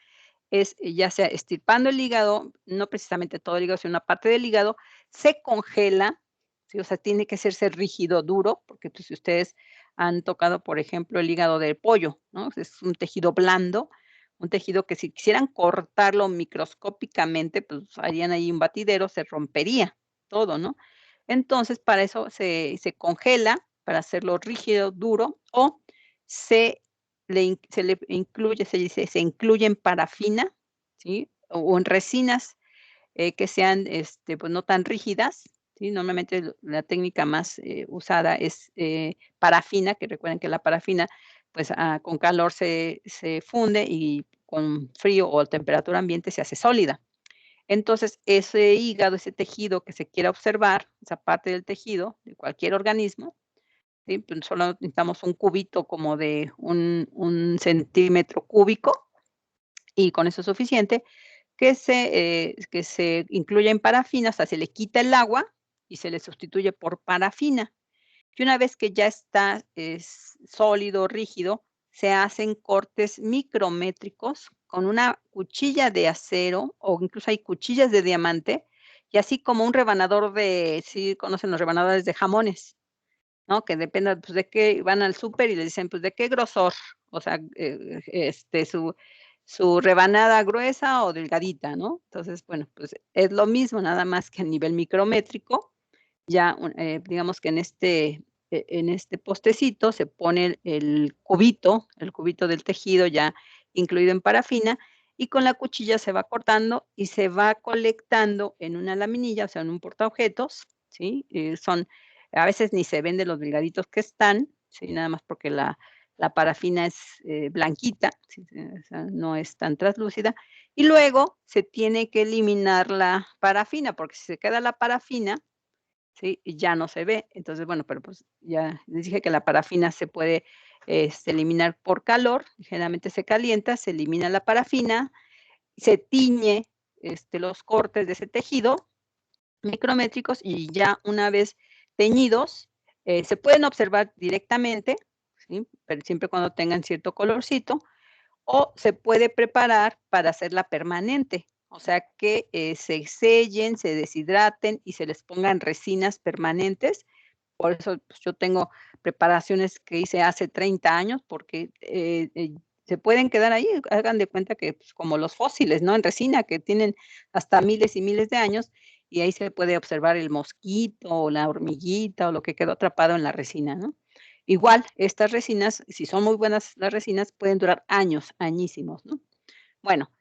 es, ya sea extirpando el hígado, no precisamente todo el hígado, sino una parte del hígado, se congela, ¿sí? O sea, tiene que hacerse rígido, duro, porque, pues, si ustedes han tocado, por ejemplo, el hígado del pollo, ¿no? Es un tejido blando, un tejido que si quisieran cortarlo microscópicamente, pues, harían ahí un batidero, se rompería todo, ¿no? Entonces, para eso se congela, para hacerlo rígido, duro, o se se le incluye, se dice, se incluye en parafina, ¿sí? O en resinas, que sean, pues, no tan rígidas, ¿sí? Normalmente la técnica más, usada es, parafina, que recuerden que la parafina, pues, con calor se funde y con frío o temperatura ambiente se hace sólida. Entonces, ese hígado, ese tejido que se quiera observar, esa parte del tejido de cualquier organismo, ¿sí? Pues, solo necesitamos un cubito como de un centímetro cúbico, y con eso es suficiente, que se incluya en parafina, o sea, se le quita el agua y se le sustituye por parafina. Y una vez que ya está, es sólido, rígido, se hacen cortes micrométricos con una cuchilla de acero, o incluso hay cuchillas de diamante, y así como un rebanador de, ¿sí conocen los rebanadores de jamones? ¿No? Que dependa, pues, de qué van al súper y le dicen, pues, ¿de qué grosor? O sea, su rebanada gruesa o delgadita, ¿no? Entonces, bueno, pues, es lo mismo, nada más que a nivel micrométrico, ya, digamos que en este postecito se pone el cubito del tejido ya incluido en parafina, y con la cuchilla se va cortando y se va colectando en una laminilla, o sea, en un portaobjetos, ¿sí? Son a veces ni se ven de los delgaditos que están, ¿sí? Nada más porque la parafina es, blanquita, sí, sí, o sea, no es tan traslúcida. Y luego se tiene que eliminar la parafina, porque si se queda la parafina, ¿sí? Y ya no se ve. Entonces, bueno, pero, pues, ya les dije que la parafina se puede, eliminar por calor, generalmente se calienta, se elimina la parafina, se tiñe, los cortes de ese tejido micrométricos y ya una vez teñidos, se pueden observar directamente, ¿sí? Pero siempre cuando tengan cierto colorcito, o se puede preparar para hacerla permanente, o sea que, se sellen, se deshidraten y se les pongan resinas permanentes. Por eso, pues, yo tengo preparaciones que hice hace 30 años, porque, se pueden quedar ahí, hagan de cuenta que, pues, como los fósiles, ¿no? En resina, que tienen hasta miles y miles de años, y ahí se puede observar el mosquito, o la hormiguita, o lo que quedó atrapado en la resina, ¿no? Igual, estas resinas, si son muy buenas las resinas, pueden durar años, añísimos, ¿no? Bueno,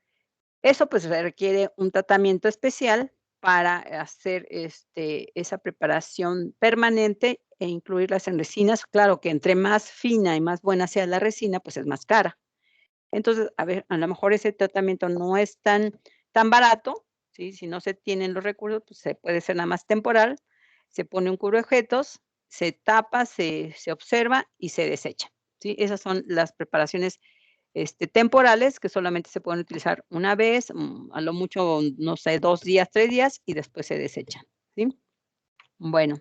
eso, pues, requiere un tratamiento especial para hacer, esa preparación permanente e incluirlas en resinas. Claro que entre más fina y más buena sea la resina, pues, es más cara. Entonces, a ver, a lo mejor ese tratamiento no es tan barato, ¿sí? Si no se tienen los recursos, pues, se puede ser nada más temporal, se pone un cubreobjetos, se tapa, se observa y se desecha, ¿sí? Esas son las preparaciones, temporales que solamente se pueden utilizar una vez, a lo mucho, no sé, 2 días, 3 días y después se desechan, ¿sí? Bueno,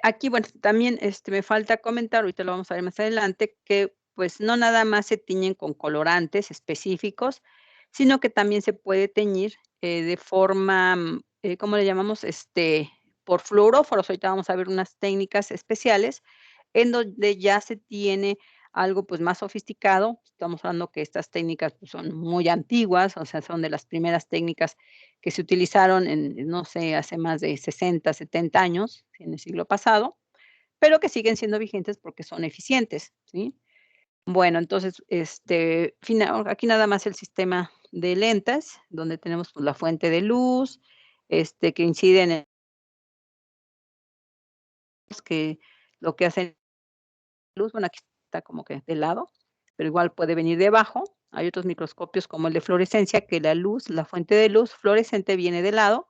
aquí, bueno, también, me falta comentar, ahorita lo vamos a ver más adelante, que, pues, no nada más se tiñen con colorantes específicos, sino que también se puede teñir, de forma, ¿cómo le llamamos? Por fluoróforos. Ahorita vamos a ver unas técnicas especiales en donde ya se tiene algo, pues, más sofisticado. Estamos hablando que estas técnicas, pues, son muy antiguas, o sea, son de las primeras técnicas que se utilizaron no sé, hace más de 60, 70 años, en el siglo pasado, pero que siguen siendo vigentes porque son eficientes, ¿sí? Bueno, entonces, aquí nada más el sistema de lentes, donde tenemos, pues, la fuente de luz, que incide en que lo que hacen luz, bueno, aquí está como que de lado, pero igual puede venir de abajo. Hay otros microscopios como el de fluorescencia, que la luz, la fuente de luz fluorescente viene de lado,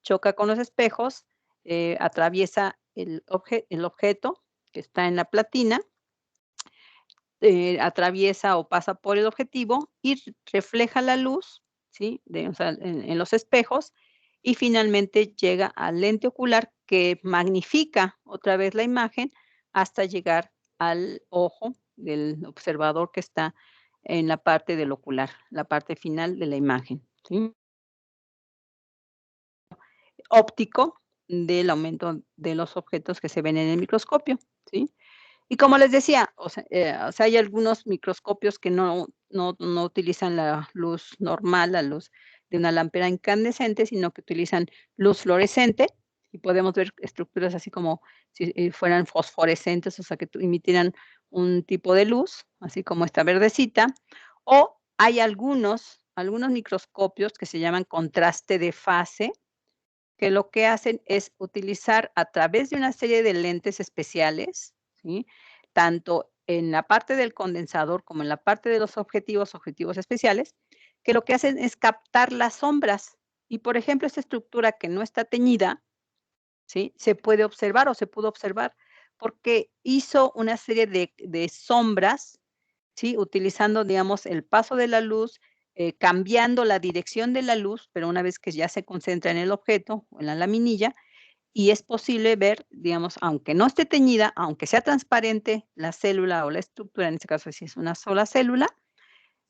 choca con los espejos, atraviesa el objeto que está en la platina atraviesa o pasa por el objetivo y refleja la luz, ¿sí? O sea, en los espejos, y finalmente llega al lente ocular que magnifica otra vez la imagen hasta llegar al ojo del observador que está en la parte del ocular, la parte final de la imagen, ¿sí? Óptico del aumento de los objetos que se ven en el microscopio, ¿sí? Y como les decía, o sea, hay algunos microscopios que no utilizan la luz normal, la luz de una lámpara incandescente, sino que utilizan luz fluorescente, y podemos ver estructuras así como si, fueran fosforescentes, o sea, que emitieran un tipo de luz, así como esta verdecita. O hay algunos microscopios que se llaman contraste de fase, que lo que hacen es utilizar a través de una serie de lentes especiales, ¿sí? Tanto en la parte del condensador como en la parte de los objetivos especiales, que lo que hacen es captar las sombras. Y, por ejemplo, esta estructura que no está teñida, ¿sí? Se puede observar o se pudo observar porque hizo una serie de sombras, ¿sí? Utilizando, digamos, el paso de la luz, cambiando la dirección de la luz, pero una vez que ya se concentra en el objeto o en la laminilla, y es posible ver, digamos, aunque no esté teñida, aunque sea transparente la célula o la estructura, en este caso si es una sola célula,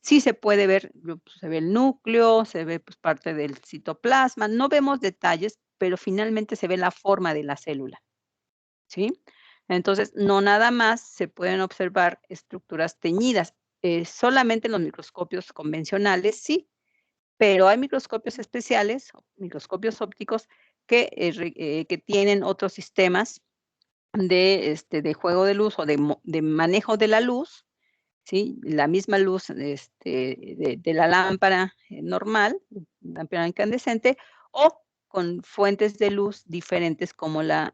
sí se puede ver, pues, se ve el núcleo, se ve, pues, parte del citoplasma, no vemos detalles, pero finalmente se ve la forma de la célula, ¿sí? Entonces, no nada más se pueden observar estructuras teñidas, solamente en los microscopios convencionales sí, pero hay microscopios especiales, o microscopios ópticos que tienen otros sistemas de juego de luz o de manejo de la luz, ¿sí? La misma luz, de la lámpara, normal, lámpara incandescente, o con fuentes de luz diferentes como la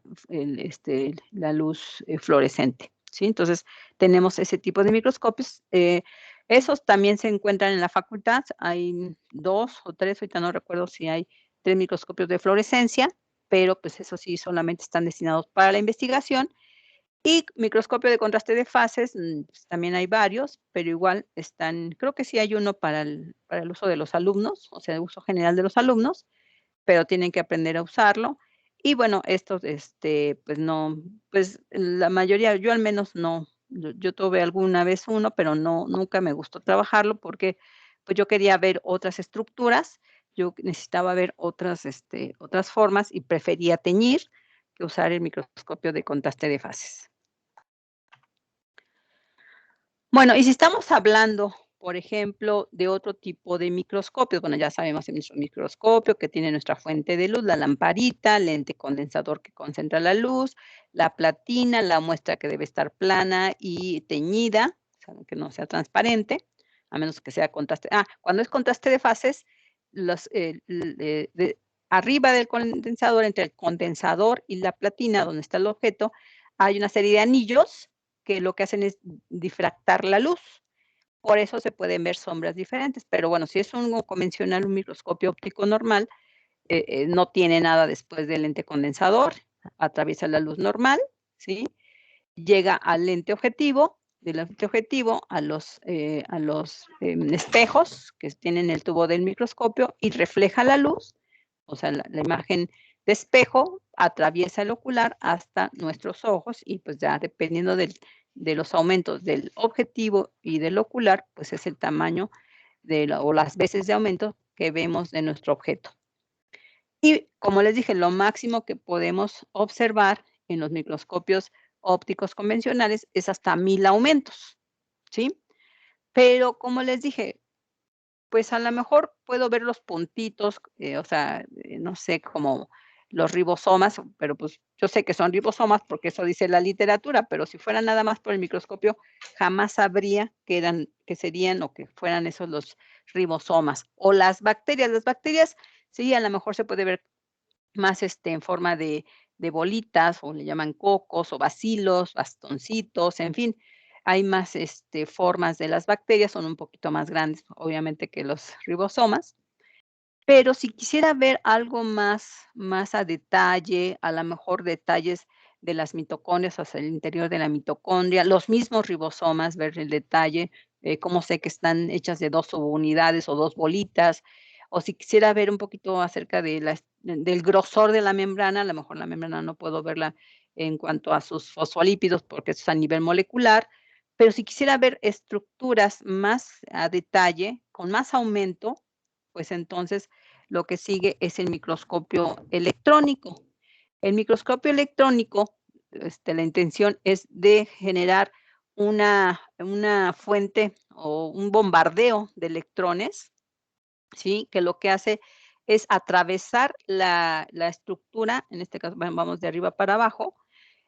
luz, fluorescente, ¿sí? Entonces, tenemos ese tipo de microscopios, esos también se encuentran en la facultad, hay 2 o 3, ahorita no recuerdo si hay 3 microscopios de fluorescencia, pero, pues, eso sí, solamente están destinados para la investigación, y microscopio de contraste de fases, pues, también hay varios, pero igual están, creo que sí hay uno para el uso de los alumnos, o sea, de uso general de los alumnos, pero tienen que aprender a usarlo. Y bueno, estos, pues no, pues la mayoría, yo al menos no, yo tuve alguna vez uno, pero no, nunca me gustó trabajarlo porque, pues yo quería ver otras estructuras, yo necesitaba ver otras formas y prefería teñir que usar el microscopio de contraste de fases. Bueno, y si estamos hablando, por ejemplo, de otro tipo de microscopios, bueno, ya sabemos el nuestro microscopio que tiene nuestra fuente de luz, la lamparita, lente condensador que concentra la luz, la platina, la muestra que debe estar plana y teñida, o sea, que no sea transparente, a menos que sea contraste. Cuando es contraste de fases, los, arriba del condensador, entre el condensador y la platina, donde está el objeto, hay una serie de anillos que lo que hacen es difractar la luz. Por eso se pueden ver sombras diferentes. Pero bueno, si es un convencional, un microscopio óptico normal, no tiene nada después del lente condensador, atraviesa la luz normal, ¿sí? Llega al lente objetivo, del lente objetivo a los espejos que tienen el tubo del microscopio y refleja la luz, o sea, la imagen de espejo atraviesa el ocular hasta nuestros ojos y pues ya dependiendo de los aumentos del objetivo y del ocular, pues es el tamaño o las veces de aumento que vemos de nuestro objeto. Y como les dije, lo máximo que podemos observar en los microscopios ópticos convencionales es hasta 1000 aumentos, ¿sí? Pero como les dije, pues a lo mejor puedo ver los puntitos, o sea, no sé, como los ribosomas, pero pues yo sé que son ribosomas porque eso dice la literatura, pero si fuera nada más por el microscopio, jamás sabría que serían o que fueran esos los ribosomas. O las bacterias. Las bacterias, sí, a lo mejor se puede ver más, en forma de bolitas, o le llaman cocos, o bacilos, bastoncitos, en fin, hay más, formas de las bacterias, son un poquito más grandes, obviamente, que los ribosomas. Pero si quisiera ver algo más a detalle, a lo mejor detalles de las mitocondrias hacia el interior de la mitocondria, los mismos ribosomas, ver el detalle, cómo sé que están hechas de 2 subunidades o 2 bolitas, o si quisiera ver un poquito acerca de del grosor de la membrana, a lo mejor la membrana no puedo verla en cuanto a sus fosfolípidos, porque eso es a nivel molecular, pero si quisiera ver estructuras más a detalle, con más aumento, pues entonces lo que sigue es el microscopio electrónico. El microscopio electrónico, la intención es de generar una fuente o un bombardeo de electrones, ¿sí? Que lo que hace es atravesar la estructura, en este caso, vamos de arriba para abajo,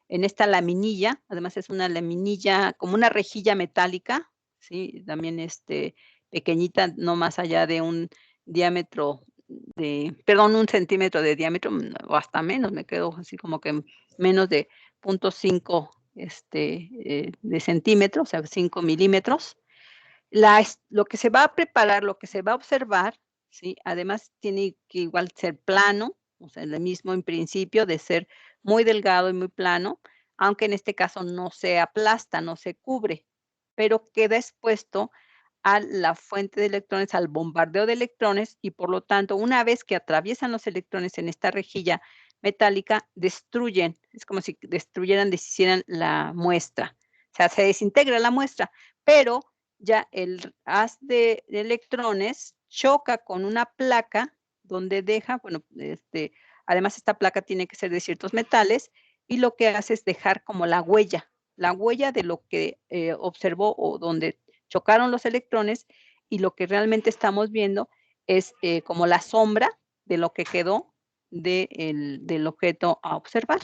en esta laminilla, además es una laminilla como una rejilla metálica, ¿sí? También, pequeñita, no más allá de un diámetro perdón, 1 centímetro de diámetro, o hasta menos, me quedo así como que menos de 0.5, de centímetro, o sea, 5 milímetros. Lo que se va a preparar, lo que se va a observar, ¿sí? Además, tiene que igual ser plano, o sea, lo mismo en principio de ser muy delgado y muy plano, aunque en este caso no se aplasta, no se cubre, pero queda expuesto a la fuente de electrones, al bombardeo de electrones y, por lo tanto, una vez que atraviesan los electrones en esta rejilla metálica, destruyen, es como si destruyeran, deshicieran la muestra. O sea, se desintegra la muestra, pero ya el haz de electrones choca con una placa donde deja, bueno, además esta placa tiene que ser de ciertos metales y lo que hace es dejar como la huella de lo que observó o donde chocaron los electrones y lo que realmente estamos viendo es como la sombra de lo que quedó del objeto a observar.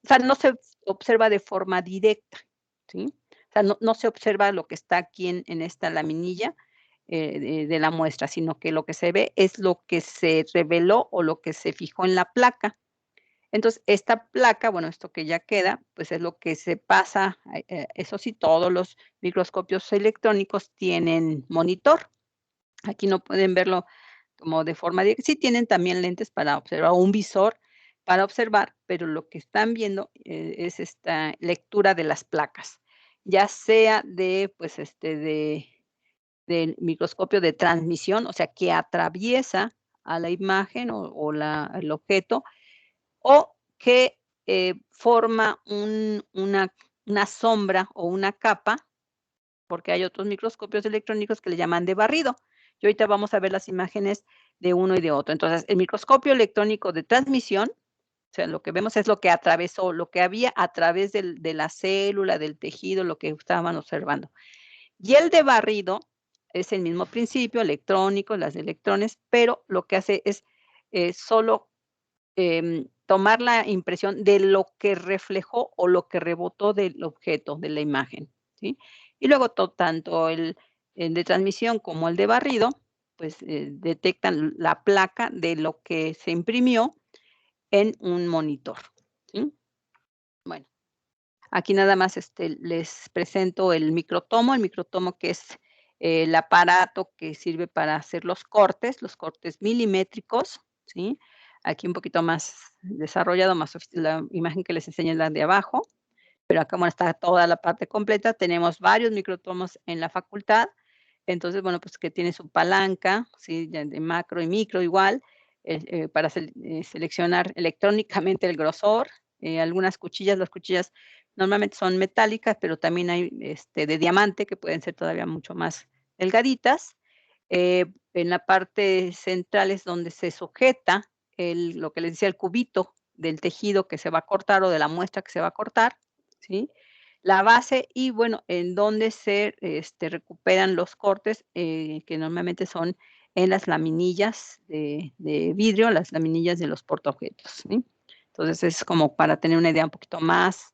O sea, no se observa de forma directa, ¿sí? O sea, no se observa lo que está aquí en esta laminilla, de la muestra, sino que lo que se ve es lo que se reveló o lo que se fijó en la placa. Entonces, esta placa, bueno, esto que ya queda, pues es lo que se pasa, eso sí, todos los microscopios electrónicos tienen monitor. Aquí no pueden verlo como de forma directa. Sí tienen también lentes para observar, o un visor para observar, pero lo que están viendo, es esta lectura de las placas, ya sea de, pues, del microscopio de transmisión, o sea, que atraviesa a la imagen o el objeto, o que, forma una sombra o una capa, porque hay otros microscopios electrónicos que le llaman de barrido. Y ahorita vamos a ver las imágenes de uno y de otro. Entonces, el microscopio electrónico de transmisión, o sea, lo que vemos es lo que atravesó, lo que había a través de la célula, del tejido, lo que estaban observando. Y el de barrido es el mismo principio, electrónico, las de electrones, pero lo que hace es solo tomar la impresión de lo que reflejó o lo que rebotó del objeto, de la imagen, ¿sí? Y luego tanto el de transmisión como el de barrido, pues, detectan la placa de lo que se imprimió en un monitor, ¿sí? Bueno, aquí nada más, les presento el microtomo que es el aparato que sirve para hacer los cortes milimétricos, ¿sí? Aquí un poquito más desarrollado, más la imagen que les enseñé es la de abajo, pero acá, bueno, está toda la parte completa. Tenemos varios microtomos en la facultad. Entonces, bueno, pues que tiene su palanca, ¿sí? De macro y micro igual, para seleccionar electrónicamente el grosor, algunas cuchillas, las cuchillas normalmente son metálicas, pero también hay, de diamante, que pueden ser todavía mucho más delgaditas. En la parte central es donde se sujeta lo que les decía, el cubito del tejido que se va a cortar o de la muestra que se va a cortar, ¿sí? La base y, bueno, en donde se, recuperan los cortes, que normalmente son en las laminillas de vidrio, las laminillas de los portaobjetos, ¿sí? Entonces, es como para tener una idea un poquito más,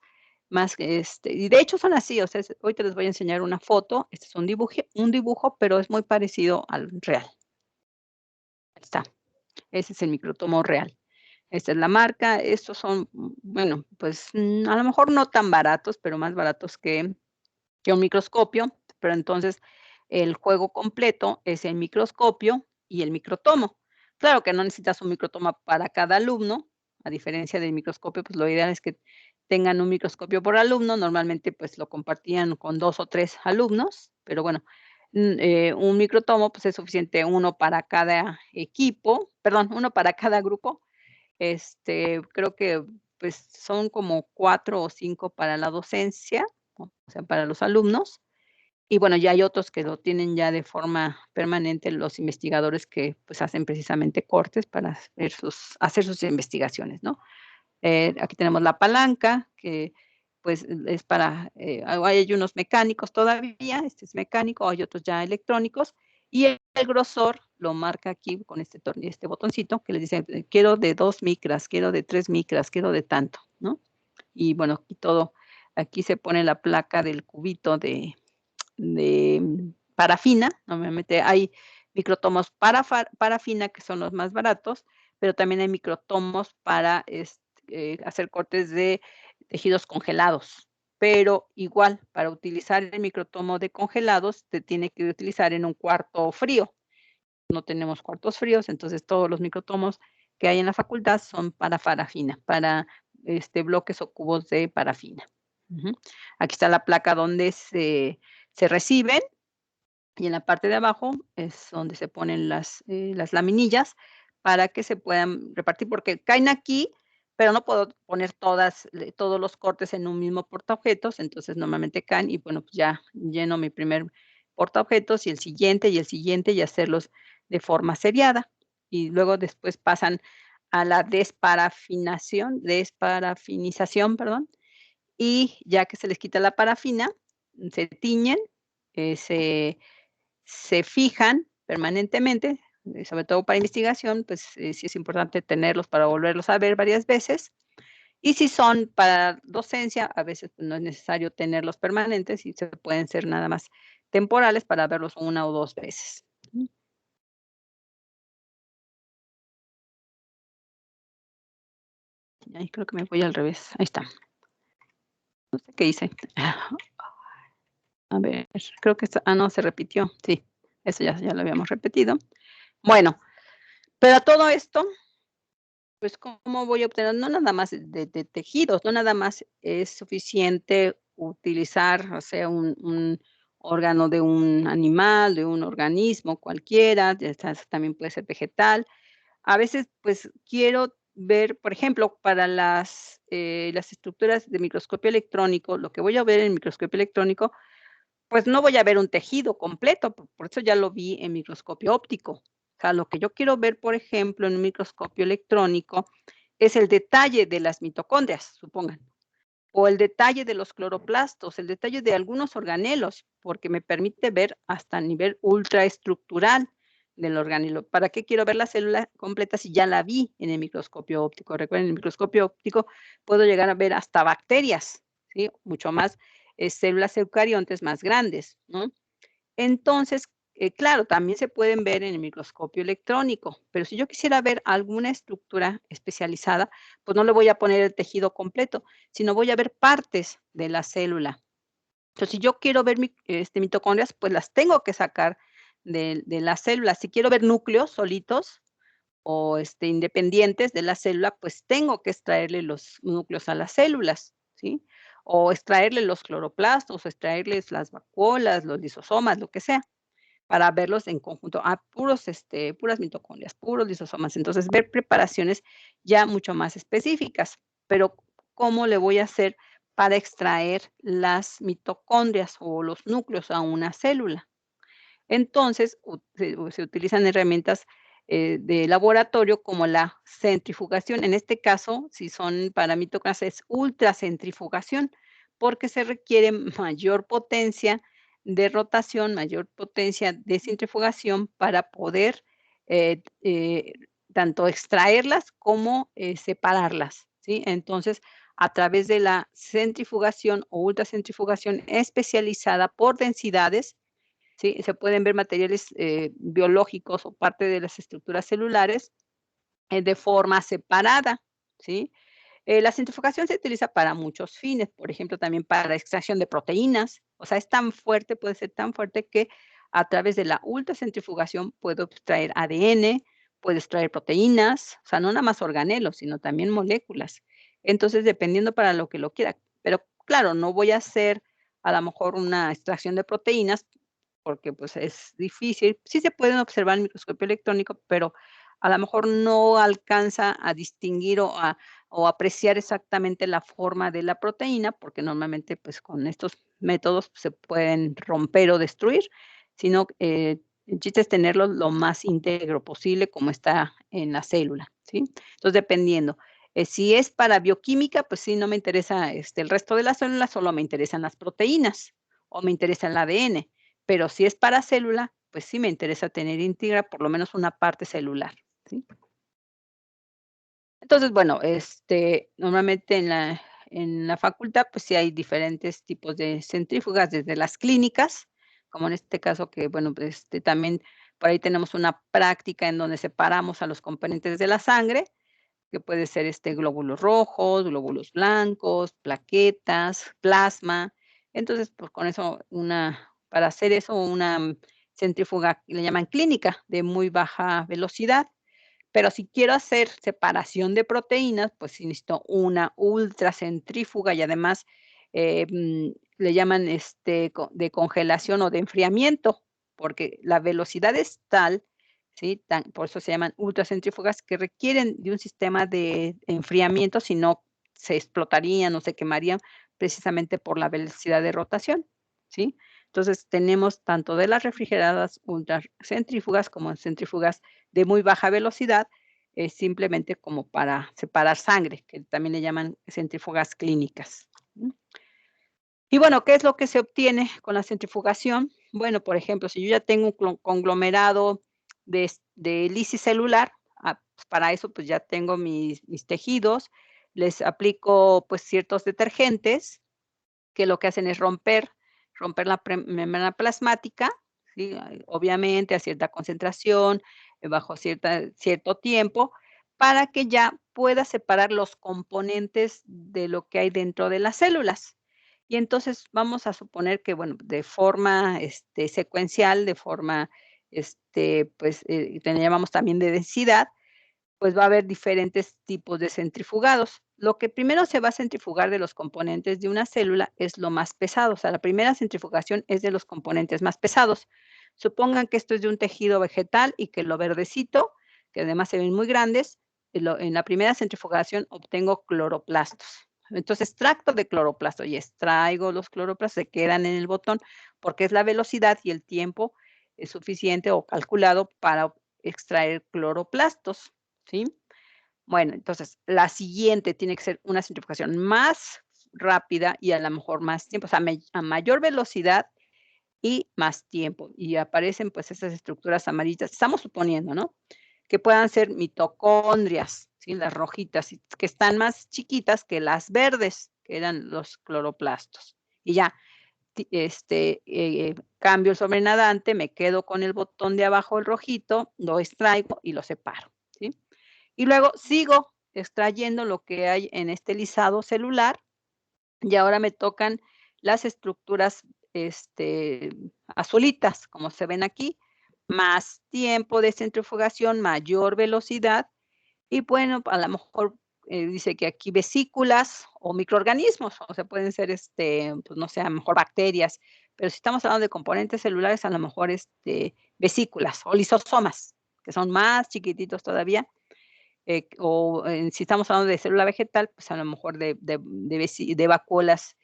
y de hecho son así, o sea, ahorita les voy a enseñar una foto, este es un dibujo, pero es muy parecido al real. Ahí está, ese es el microtomo real. Esta es la marca, estos son, bueno, pues, a lo mejor no tan baratos, pero más baratos que un microscopio, pero entonces el juego completo es el microscopio y el microtomo. Claro que no necesitas un microtomo para cada alumno, a diferencia del microscopio, pues lo ideal es que tengan un microscopio por alumno, normalmente, pues, lo compartían con 2 o 3 alumnos, pero bueno, un microtomo, pues, es suficiente, uno para cada equipo, perdón, uno para cada grupo. Creo que, pues, son como 4 o 5 para la docencia, o sea, para los alumnos. Y bueno, ya hay otros que lo tienen ya de forma permanente los investigadores que, pues, hacen precisamente cortes para hacer sus investigaciones, ¿no? Aquí tenemos la palanca, que, pues, es para, hay unos mecánicos todavía, este es mecánico, hay otros ya electrónicos, y el grosor lo marca aquí con este botoncito que le dice: Quiero de 2 micras, quiero de 3 micras, quiero de tanto", ¿no? Y bueno, aquí se pone la placa del cubito de parafina. Normalmente hay microtomos parafina, que son los más baratos, pero también hay microtomos para, hacer cortes de tejidos congelados. Pero igual, para utilizar el microtomo de congelados, se tiene que utilizar en un cuarto frío. No tenemos cuartos fríos, entonces todos los microtomos que hay en la facultad son para parafina, para, bloques o cubos de parafina. Ujú. Aquí está la placa donde se reciben, y en la parte de abajo es donde se ponen las laminillas para que se puedan repartir, porque caen aquí, pero no puedo poner todos los cortes en un mismo portaobjetos, entonces normalmente caen y bueno, pues ya lleno mi primer portaobjetos y el siguiente, y el siguiente, y hacerlos de forma seriada. Y luego después pasan a la desparafinización, perdón, y ya que se les quita la parafina, se tiñen, se fijan permanentemente, sobre todo para investigación, pues, sí es importante tenerlos para volverlos a ver varias veces. Y si son para docencia, a veces, pues, no es necesario tenerlos permanentes y se pueden ser nada más temporales para verlos una o 2 veces. Mm, Ay, creo que me voy al revés. Ahí está. No sé qué hice. A ver, creo que no, se repitió. Sí, eso ya lo habíamos repetido. Bueno, pero a todo esto, pues, ¿cómo voy a obtener? No nada más de tejidos, no nada más es suficiente utilizar, o sea, un órgano de un animal, de un organismo cualquiera, también puede ser vegetal. A veces, pues, quiero ver, por ejemplo, para las estructuras de microscopio electrónico, lo que voy a ver en microscopio electrónico, pues, no voy a ver un tejido completo, por eso ya lo vi en microscopio óptico. O sea, lo que yo quiero ver, por ejemplo, en un microscopio electrónico es el detalle de las mitocondrias, supongan, o el detalle de los cloroplastos, el detalle de algunos organelos, porque me permite ver hasta a nivel ultraestructural del organelo. ¿Para qué quiero ver la célula completa si ya la vi en el microscopio óptico? Recuerden, en el microscopio óptico puedo llegar a ver hasta bacterias, ¿sí? Mucho más, células eucariontes más grandes, ¿no? Entonces, claro, también se pueden ver en el microscopio electrónico, pero si yo quisiera ver alguna estructura especializada, pues no le voy a poner el tejido completo, sino voy a ver partes de la célula. Entonces, si yo quiero ver mitocondrias, pues las tengo que sacar de la célula. Si quiero ver núcleos solitos o independientes de la célula, pues tengo que extraerle los núcleos a las células, ¿sí? O extraerle los cloroplastos, o extraerles las vacuolas, los lisosomas, lo que sea, para verlos en conjunto, puras mitocondrias, puros lisosomas. Entonces, ver preparaciones ya mucho más específicas. Pero, ¿cómo le voy a hacer para extraer las mitocondrias o los núcleos a una célula? Entonces, se utilizan herramientas, de laboratorio como la centrifugación. En este caso, si son para mitocondrias, es ultracentrifugación, porque se requiere mayor potencia de rotación, mayor potencia de centrifugación para poder, tanto extraerlas como, separarlas, ¿sí? Entonces, a través de la centrifugación o ultracentrifugación especializada por densidades, ¿sí? Se pueden ver materiales, biológicos o parte de las estructuras celulares, de forma separada, ¿sí? La centrifugación se utiliza para muchos fines, por ejemplo, también para la extracción de proteínas. O sea, es tan fuerte, puede ser tan fuerte que a través de la ultracentrifugación puedo extraer ADN, puedo extraer proteínas, o sea, no nada más organelos, sino también moléculas. Entonces, dependiendo para lo que lo quiera. Pero claro, no voy a hacer a lo mejor una extracción de proteínas porque, pues, es difícil. Sí se pueden observar en microscopio electrónico, pero a lo mejor no alcanza a distinguir o apreciar exactamente la forma de la proteína, porque normalmente, pues, con estos métodos se pueden romper o destruir, sino, el chiste es tenerlo lo más íntegro posible como está en la célula, ¿sí? Entonces, dependiendo. Si es para bioquímica, pues sí, no me interesa, el resto de las células, solo me interesan las proteínas o me interesa el ADN. Pero si es para célula, pues sí me interesa tener íntegra por lo menos una parte celular, ¿sí? Entonces, bueno, normalmente en la facultad, pues sí hay diferentes tipos de centrífugas, desde las clínicas, como en este caso que, bueno, pues, también por ahí tenemos una práctica en donde separamos a los componentes de la sangre, que puede ser, glóbulos rojos, glóbulos blancos, plaquetas, plasma. Entonces, pues, con eso para hacer eso, una centrífuga le llaman clínica, de muy baja velocidad. Pero si quiero hacer separación de proteínas, pues sí necesito una ultracentrífuga y además, le llaman, de congelación o de enfriamiento, porque la velocidad es tal, ¿sí? Por eso se llaman ultracentrífugas, que requieren de un sistema de enfriamiento, si no se explotarían o se quemarían precisamente por la velocidad de rotación, ¿sí? Entonces, tenemos tanto de las refrigeradas ultracentrífugas como centrífugas de muy baja velocidad, simplemente como para separar sangre, que también le llaman centrífugas clínicas. ¿Mm? Y bueno, ¿qué es lo que se obtiene con la centrifugación? Bueno, por ejemplo, si yo ya tengo un conglomerado de lisis celular, pues para eso pues ya tengo mis tejidos, les aplico pues ciertos detergentes que lo que hacen es romper la membrana plasmática, ¿sí? Obviamente a cierta concentración, bajo cierto tiempo, para que ya pueda separar los componentes de lo que hay dentro de las células. Y entonces vamos a suponer que, bueno, de forma, secuencial, de forma, pues, le llamamos también de densidad, pues va a haber diferentes tipos de centrifugados. Lo que primero se va a centrifugar de los componentes de una célula es lo más pesado, o sea, la primera centrifugación es de los componentes más pesados. Supongan que esto es de un tejido vegetal y que lo verdecito, que además se ven muy grandes, en la primera centrifugación obtengo cloroplastos. Entonces, extracto de cloroplasto y extraigo los cloroplastos, se quedan en el botón porque es la velocidad y el tiempo suficiente o calculado para extraer cloroplastos. ¿Sí? Bueno, entonces, la siguiente tiene que ser una centrifugación más rápida y a lo mejor más tiempo, o sea, a mayor velocidad y más tiempo. Y aparecen, pues, esas estructuras amarillas. Estamos suponiendo, ¿no? Que puedan ser mitocondrias, ¿sí? Las rojitas, y que están más chiquitas que las verdes, que eran los cloroplastos. Y ya, cambio el sobrenadante, me quedo con el botón de abajo, el rojito, lo extraigo y lo separo, ¿sí? Y luego sigo extrayendo lo que hay en este lisado celular, y ahora me tocan las estructuras, azulitas, como se ven aquí, más tiempo de centrifugación, mayor velocidad, y bueno, a lo mejor, dice que aquí vesículas o microorganismos, o sea, pueden ser, pues, no sé, a lo mejor bacterias, pero si estamos hablando de componentes celulares, a lo mejor, vesículas o lisosomas, que son más chiquititos todavía, si estamos hablando de célula vegetal, pues, a lo mejor de vacuolas,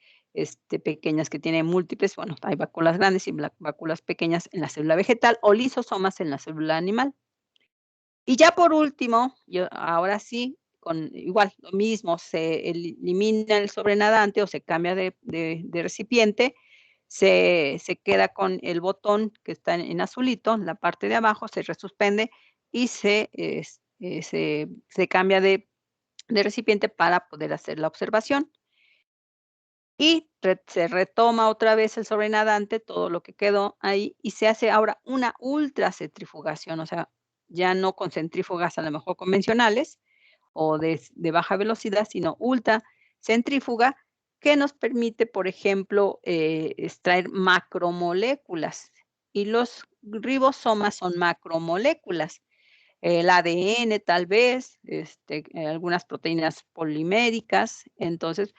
pequeñas que tienen múltiples, bueno, hay vacuolas grandes y vacuolas pequeñas en la célula vegetal o lisosomas en la célula animal. Y ya por último, yo ahora sí, con igual, lo mismo, se elimina el sobrenadante o se cambia de recipiente, se queda con el botón que está en azulito, en la parte de abajo, se resuspende y se cambia de recipiente para poder hacer la observación. Y se retoma otra vez el sobrenadante, todo lo que quedó ahí, y se hace ahora una ultracentrifugación, o sea, ya no con centrífugas a lo mejor convencionales o de baja velocidad, sino ultracentrífuga, que nos permite, por ejemplo, extraer macromoléculas, y los ribosomas son macromoléculas. el ADN tal vez, algunas proteínas poliméricas. Entonces,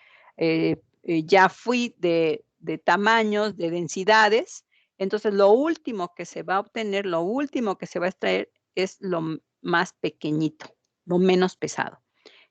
ya fui de tamaños, de densidades. Entonces, lo último que se va a obtener, lo último que se va a extraer es lo más pequeñito, lo menos pesado.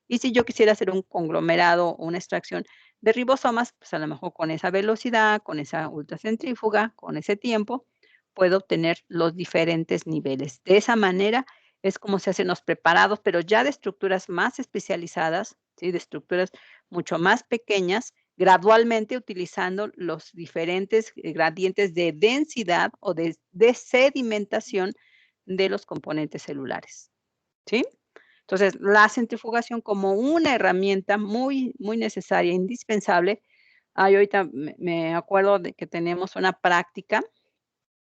Y si yo quisiera hacer un conglomerado o una extracción de ribosomas, pues a lo mejor con esa velocidad, con esa ultracentrífuga, con ese tiempo, puedo obtener los diferentes niveles. De esa manera es como se hacen los preparados, pero ya de estructuras más especializadas, ¿sí? De estructuras mucho más pequeñas, gradualmente utilizando los diferentes gradientes de densidad o de sedimentación de los componentes celulares. ¿Sí? Entonces, la centrifugación como una herramienta muy, muy necesaria, indispensable. Ahorita me acuerdo de que tenemos una práctica,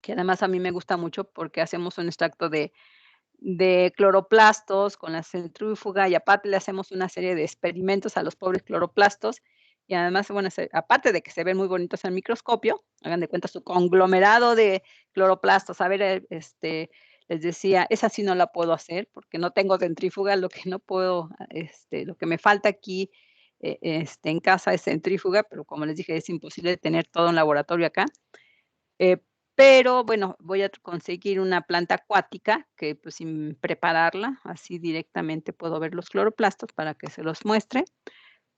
que además a mí me gusta mucho porque hacemos un extracto de cloroplastos con la centrífuga y aparte le hacemos una serie de experimentos a los pobres cloroplastos. Y además, bueno, aparte de que se ven muy bonitos en microscopio, hagan de cuenta su conglomerado de cloroplastos. A ver, les decía, esa sí no la puedo hacer porque no tengo centrífuga, lo que no puedo, lo que me falta aquí en casa es centrífuga, pero como les dije, es imposible tener todo un laboratorio acá. Eh, pero bueno, voy a conseguir una planta acuática que, pues, sin prepararla, así directamente puedo ver los cloroplastos para que se los muestre,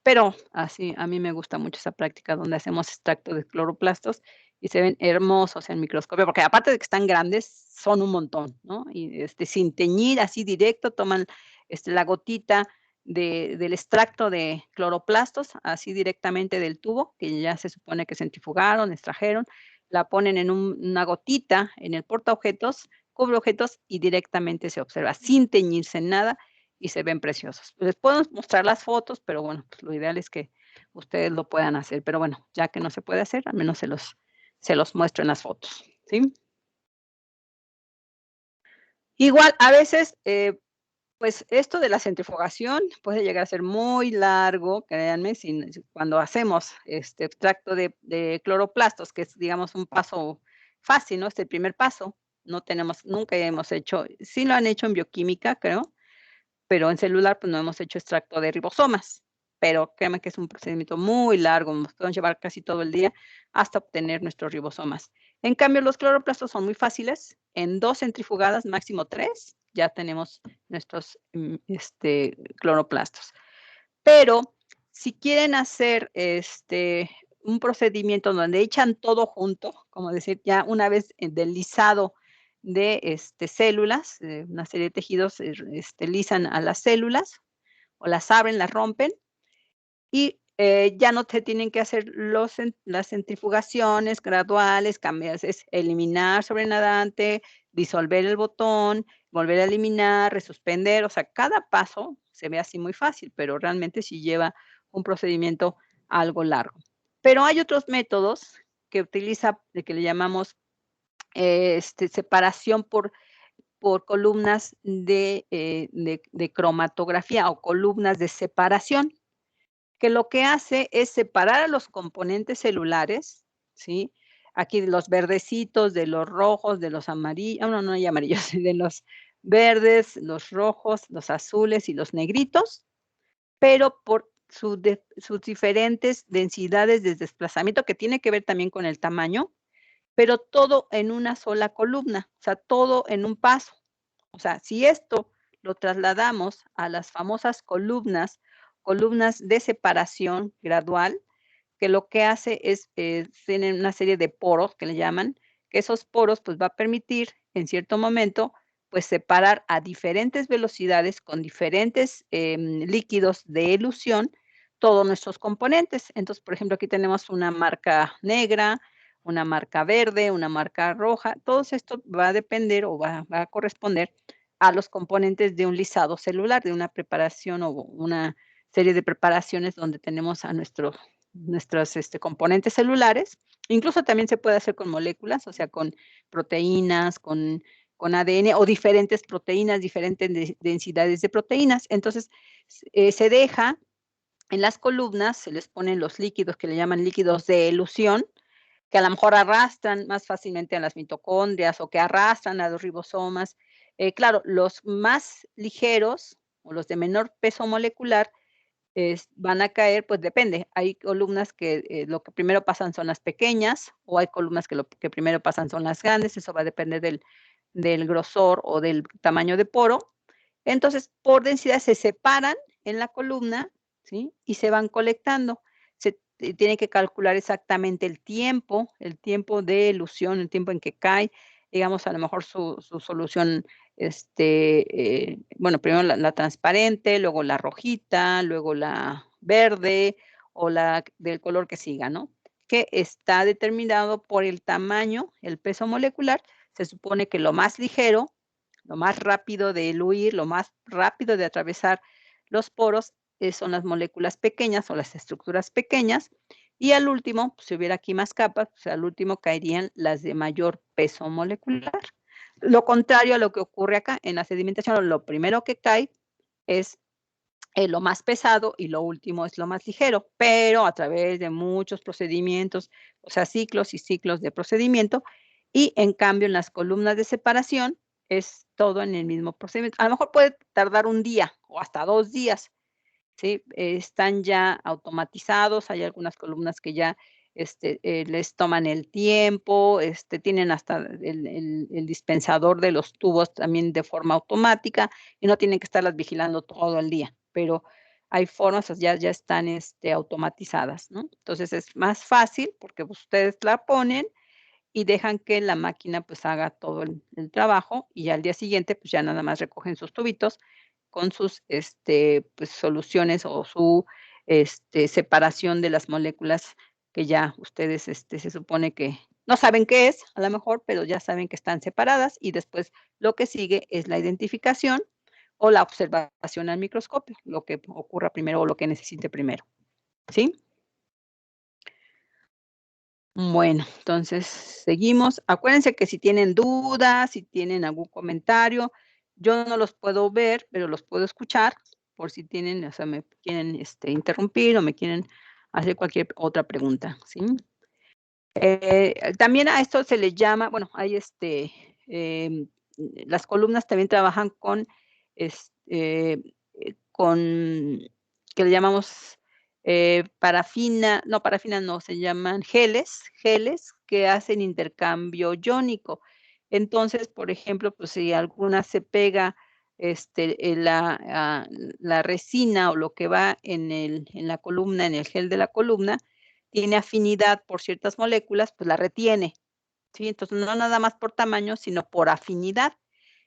pero así a mí me gusta mucho esa práctica donde hacemos extracto de cloroplastos y se ven hermosos en microscopio, porque aparte de que están grandes, son un montón, ¿no? Y, sin teñir, así directo, toman, la gotita del extracto de cloroplastos, así directamente del tubo, que ya se supone que centrifugaron, extrajeron, la ponen en una gotita en el portaobjetos, cubreobjetos y directamente se observa, sin teñirse en nada, y se ven preciosos. Les puedo mostrar las fotos, pero bueno, pues lo ideal es que ustedes lo puedan hacer. Pero bueno, ya que no se puede hacer, al menos se los muestro en las fotos, ¿sí? Igual, a veces, pues esto de la centrifugación puede llegar a ser muy largo, créanme, cuando hacemos este extracto de cloroplastos, que es, digamos, un paso fácil, ¿no? Es el primer paso. Nunca hemos hecho, sí lo han hecho en bioquímica, creo, pero en celular, pues, no hemos hecho extracto de ribosomas, pero créanme que es un procedimiento muy largo, nos podemos llevar casi todo el día hasta obtener nuestros ribosomas. En cambio, los cloroplastos son muy fáciles, en 2 centrifugadas, máximo 3, ya tenemos nuestros, cloroplastos. Pero si quieren hacer, un procedimiento donde echan todo junto, como decir, ya una vez deslizado de, células, una serie de tejidos, lisan a las células, o las abren, las rompen, y, ya no se tienen que hacer las centrifugaciones graduales, cambias es eliminar sobre nadante, disolver el botón, volver a eliminar, resuspender, o sea, cada paso se ve así muy fácil, pero realmente sí lleva un procedimiento algo largo. Pero hay otros métodos que utiliza, de que le llamamos, separación por columnas de cromatografía o columnas de separación que lo que hace es separar a los componentes celulares, ¿sí? Aquí de los verdecitos, de los rojos, de los amarillos, no, no hay amarillos, de los verdes, los rojos, los azules y los negritos, pero por sus diferentes densidades de desplazamiento, que tiene que ver también con el tamaño, pero todo en una sola columna, o sea, todo en un paso. O sea, si esto lo trasladamos a las famosas columnas de separación gradual, que lo que hace es, tienen una serie de poros que le llaman, que esos poros, pues, va a permitir en cierto momento, pues, separar a diferentes velocidades con diferentes, líquidos de elusión todos nuestros componentes. Entonces, por ejemplo, aquí tenemos una marca negra, una marca verde, una marca roja. Todo esto va a depender o va a corresponder a los componentes de un lisado celular, de una preparación o una serie de preparaciones donde tenemos a nuestros, componentes celulares. Incluso también se puede hacer con moléculas, o sea, con proteínas, con ADN o diferentes proteínas, diferentes densidades de proteínas. Entonces, se deja en las columnas, se les ponen los líquidos que le llaman líquidos de elusión, que a lo mejor arrastran más fácilmente a las mitocondrias o que arrastran a los ribosomas. Claro, los más ligeros o los de menor peso molecular van a caer, pues depende. Hay columnas que lo que primero pasan son las pequeñas, o hay columnas que lo que primero pasan son las grandes, eso va a depender del grosor o del tamaño de poro. Entonces, por densidad se separan en la columna, ¿sí? Y se van colectando. Tiene que calcular exactamente el tiempo de elusión, el tiempo en que cae, digamos, a lo mejor su solución, bueno, primero la transparente, luego la rojita, luego la verde o la del color que siga, ¿no? Que está determinado por el tamaño, el peso molecular. Se supone que lo más ligero, lo más rápido de eluir, lo más rápido de atravesar los poros, son las moléculas pequeñas o las estructuras pequeñas. Y al último, pues, si hubiera aquí más capas, pues al último caerían las de mayor peso molecular. Lo contrario a lo que ocurre acá, en la sedimentación, lo primero que cae es lo más pesado y lo último es lo más ligero, pero a través de muchos procedimientos, o sea, ciclos y ciclos de procedimiento, y en cambio en las columnas de separación es todo en el mismo procedimiento. A lo mejor puede tardar un día o hasta 2 días, ¿sí? Están ya automatizados, hay algunas columnas que ya, les toman el tiempo, tienen hasta el dispensador de los tubos también de forma automática, y no tienen que estarlas vigilando todo el día, pero hay formas, ya están, automatizadas, ¿no? Entonces, es más fácil porque pues, ustedes la ponen y dejan que la máquina, pues, haga todo el trabajo, y al día siguiente, pues, ya nada más recogen sus tubitos con sus, pues, soluciones o su, separación de las moléculas que ya ustedes, se supone que no saben qué es, a lo mejor, pero ya saben que están separadas, y después lo que sigue es la identificación o la observación al microscopio, lo que ocurra primero o lo que necesite primero, ¿sí? Bueno, entonces seguimos. Acuérdense que si tienen dudas, si tienen algún comentario, yo no los puedo ver, pero los puedo escuchar por si tienen, o sea, me quieren, interrumpir o me quieren hacer cualquier otra pregunta, ¿sí? También a esto se le llama, bueno, hay las columnas también trabajan con, con, que le llamamos parafina no, se llaman geles que hacen intercambio iónico. Entonces, por ejemplo, pues si alguna se pega, la resina o lo que va en la columna, en el gel de la columna, tiene afinidad por ciertas moléculas, pues la retiene, ¿sí? Entonces, no nada más por tamaño, sino por afinidad.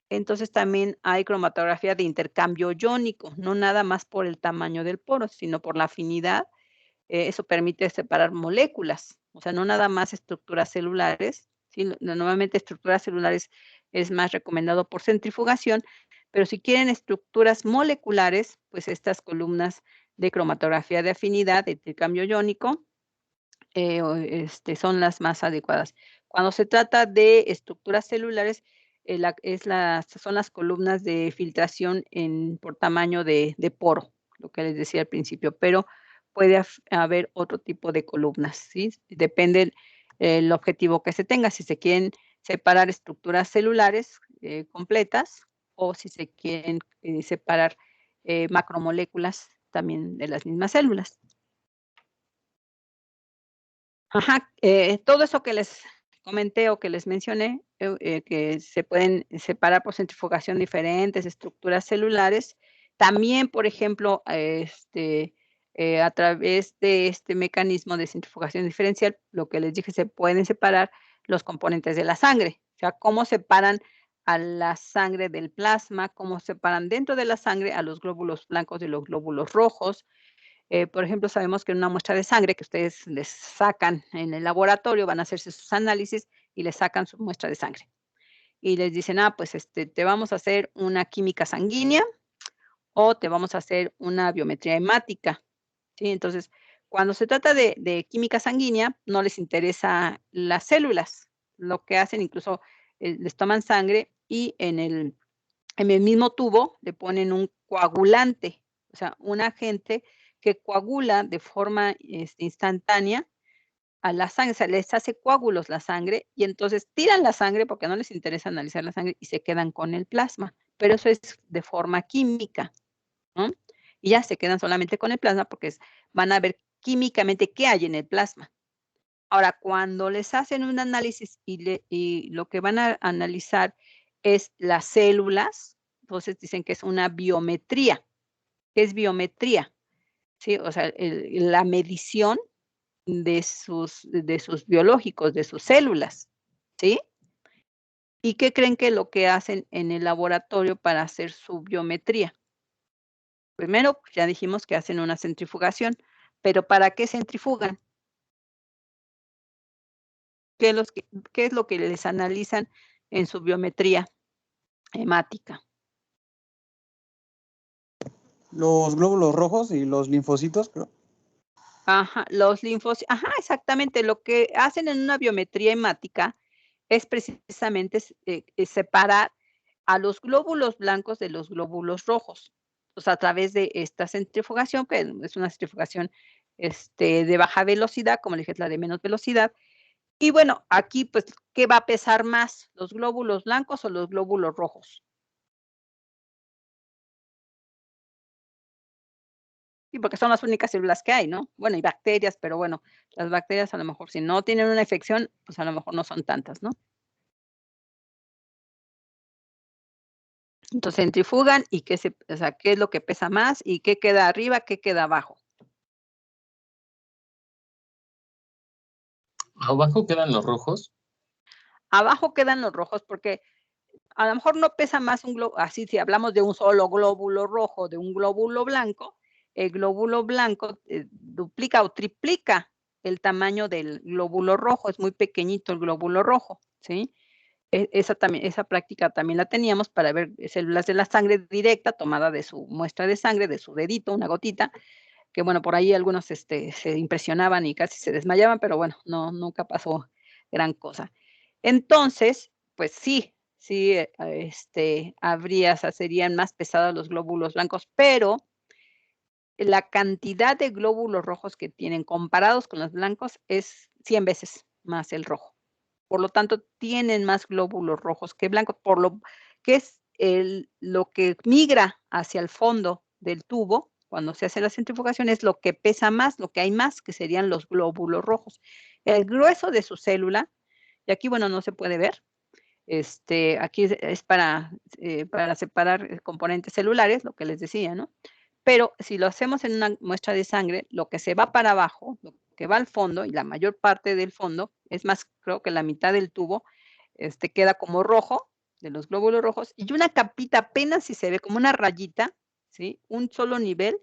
Entonces, también hay cromatografía de intercambio iónico, no nada más por el tamaño del poro, sino por la afinidad. Eso permite separar moléculas, o sea, no nada más estructuras celulares, ¿sí? Normalmente estructuras celulares es más recomendado por centrifugación, pero si quieren estructuras moleculares, pues estas columnas de cromatografía de afinidad, de intercambio iónico, son las más adecuadas. Cuando se trata de estructuras celulares, son las columnas de filtración por tamaño de poro, lo que les decía al principio, pero puede haber otro tipo de columnas, ¿sí? Depende el objetivo que se tenga, si se quieren separar estructuras celulares completas o si se quieren separar macromoléculas también de las mismas células. Ajá, todo eso que les comenté o que les mencioné, que se pueden separar por centrifugación diferentes estructuras celulares. También, por ejemplo, a través de este mecanismo de centrifugación diferencial, lo que les dije, se pueden separar los componentes de la sangre. O sea, cómo separan a la sangre del plasma, cómo separan dentro de la sangre a los glóbulos blancos de los glóbulos rojos. Por ejemplo, sabemos que en una muestra de sangre que ustedes les sacan en el laboratorio, van a hacerse sus análisis y les sacan su muestra de sangre. Y les dicen, pues te vamos a hacer una química sanguínea o te vamos a hacer una biometría hemática, ¿sí? Entonces, cuando se trata de química sanguínea, no les interesa las células. Lo que hacen, incluso les toman sangre y en el mismo tubo le ponen un coagulante, o sea, un agente que coagula de forma, instantánea a la sangre, o sea, les hace coágulos la sangre y entonces tiran la sangre porque no les interesa analizar la sangre y se quedan con el plasma, pero eso es de forma química, ¿no? Y ya se quedan solamente con el plasma porque van a ver químicamente qué hay en el plasma. Ahora, cuando les hacen un análisis y lo que van a analizar es las células, entonces dicen que es una biometría. ¿Qué es biometría? Sí, o sea, la medición de sus biológicos, de sus células, ¿sí? ¿Y qué creen que lo que hacen en el laboratorio para hacer su biometría? Primero, pues, ya dijimos que hacen una centrifugación, pero ¿para qué centrifugan? ¿Qué es lo que les analizan en su biometría hemática? Los glóbulos rojos y los linfocitos, creo. Ajá, los linfocitos, ajá, exactamente, lo que hacen en una biometría hemática es precisamente separar a los glóbulos blancos de los glóbulos rojos. Pues, a través de esta centrifugación, que es una centrifugación, de baja velocidad, como le dije, es la de menos velocidad. Y bueno, aquí, pues, ¿qué va a pesar más, los glóbulos blancos o los glóbulos rojos? Sí, porque son las únicas células que hay, ¿no? Bueno, y bacterias, pero bueno, las bacterias a lo mejor si no tienen una infección, pues a lo mejor no son tantas, ¿no? Entonces centrifugan y o sea, qué es lo que pesa más y qué queda arriba, qué queda abajo. Abajo quedan los rojos. Abajo quedan los rojos porque a lo mejor no pesa más un globo, así si hablamos de un solo glóbulo rojo, de un glóbulo blanco, el glóbulo blanco duplica o triplica el tamaño del glóbulo rojo, es muy pequeñito el glóbulo rojo, ¿sí? Esa práctica también la teníamos para ver células de la sangre directa tomada de su muestra de sangre, de su dedito, una gotita, que bueno, por ahí algunos se impresionaban y casi se desmayaban, pero bueno, no, nunca pasó gran cosa. Entonces, pues sí, sí, o sea, serían más pesados los glóbulos blancos, pero la cantidad de glóbulos rojos que tienen comparados con los blancos es 100 veces más el rojo. Por lo tanto, tienen más glóbulos rojos que blancos, por lo que es lo que migra hacia el fondo del tubo, cuando se hace la centrifugación, es lo que pesa más, lo que hay más, que serían los glóbulos rojos. El grueso de su célula, y aquí, bueno, no se puede ver, aquí es para separar componentes celulares, lo que les decía, ¿no? Pero si lo hacemos en una muestra de sangre, lo que se va para abajo, lo que va al fondo, y la mayor parte del fondo, es más, creo que la mitad del tubo, queda como rojo, de los glóbulos rojos, y una capita apenas si se ve como una rayita, ¿sí? Un solo nivel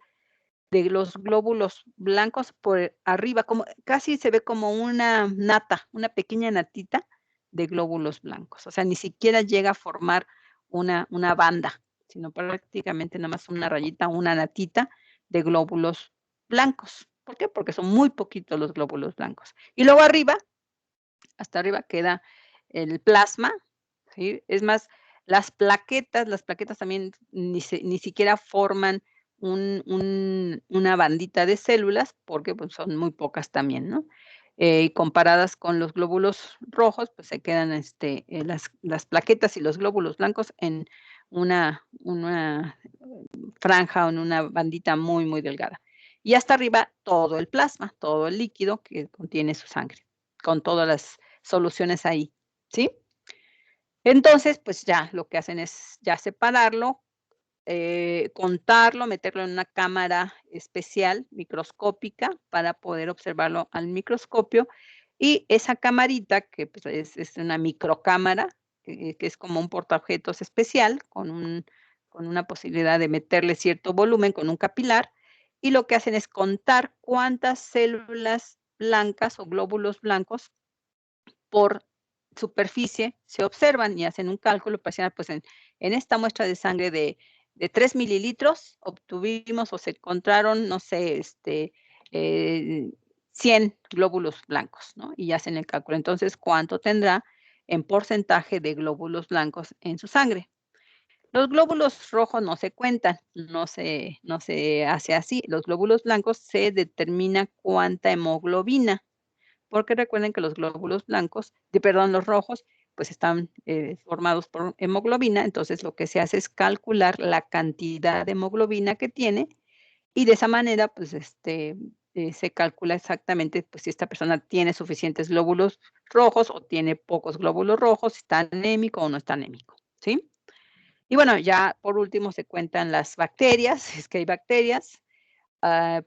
de los glóbulos blancos por arriba, como casi se ve como una nata, una pequeña natita de glóbulos blancos. O sea, ni siquiera llega a formar una banda, sino prácticamente nada más una rayita, una natita de glóbulos blancos. ¿Por qué? Porque son muy poquitos los glóbulos blancos. Y luego arriba, hasta arriba queda el plasma, ¿sí? Es más, las plaquetas también ni siquiera forman una bandita de células, porque, pues, son muy pocas también, ¿no? Y comparadas con los glóbulos rojos, pues, se quedan, las plaquetas y los glóbulos blancos en una franja o en una bandita muy, muy delgada. Y hasta arriba todo el plasma, todo el líquido que contiene su sangre, con todas las soluciones ahí, ¿sí? Entonces, pues ya lo que hacen es ya separarlo, contarlo, meterlo en una cámara especial, microscópica, para poder observarlo al microscopio. Y esa camarita, que pues, es una microcámara, que es como un portaobjetos especial, con una posibilidad de meterle cierto volumen con un capilar, y lo que hacen es contar cuántas células blancas o glóbulos blancos por superficie se observan y hacen un cálculo parcial, pues en esta muestra de sangre de 3 mililitros obtuvimos o se encontraron, no sé, 100 glóbulos blancos, ¿no? Y hacen el cálculo. Entonces, ¿cuánto tendrá en porcentaje de glóbulos blancos en su sangre? Los glóbulos rojos no se cuentan, no se hace así. Los glóbulos blancos se determina cuánta hemoglobina porque recuerden que los glóbulos blancos, los rojos, pues están formados por hemoglobina, entonces lo que se hace es calcular la cantidad de hemoglobina que tiene y de esa manera, pues, se calcula exactamente, pues, si esta persona tiene suficientes glóbulos rojos o tiene pocos glóbulos rojos, si está anémico o no está anémico, ¿sí? Y bueno, ya por último se cuentan las bacterias, si es que hay bacterias,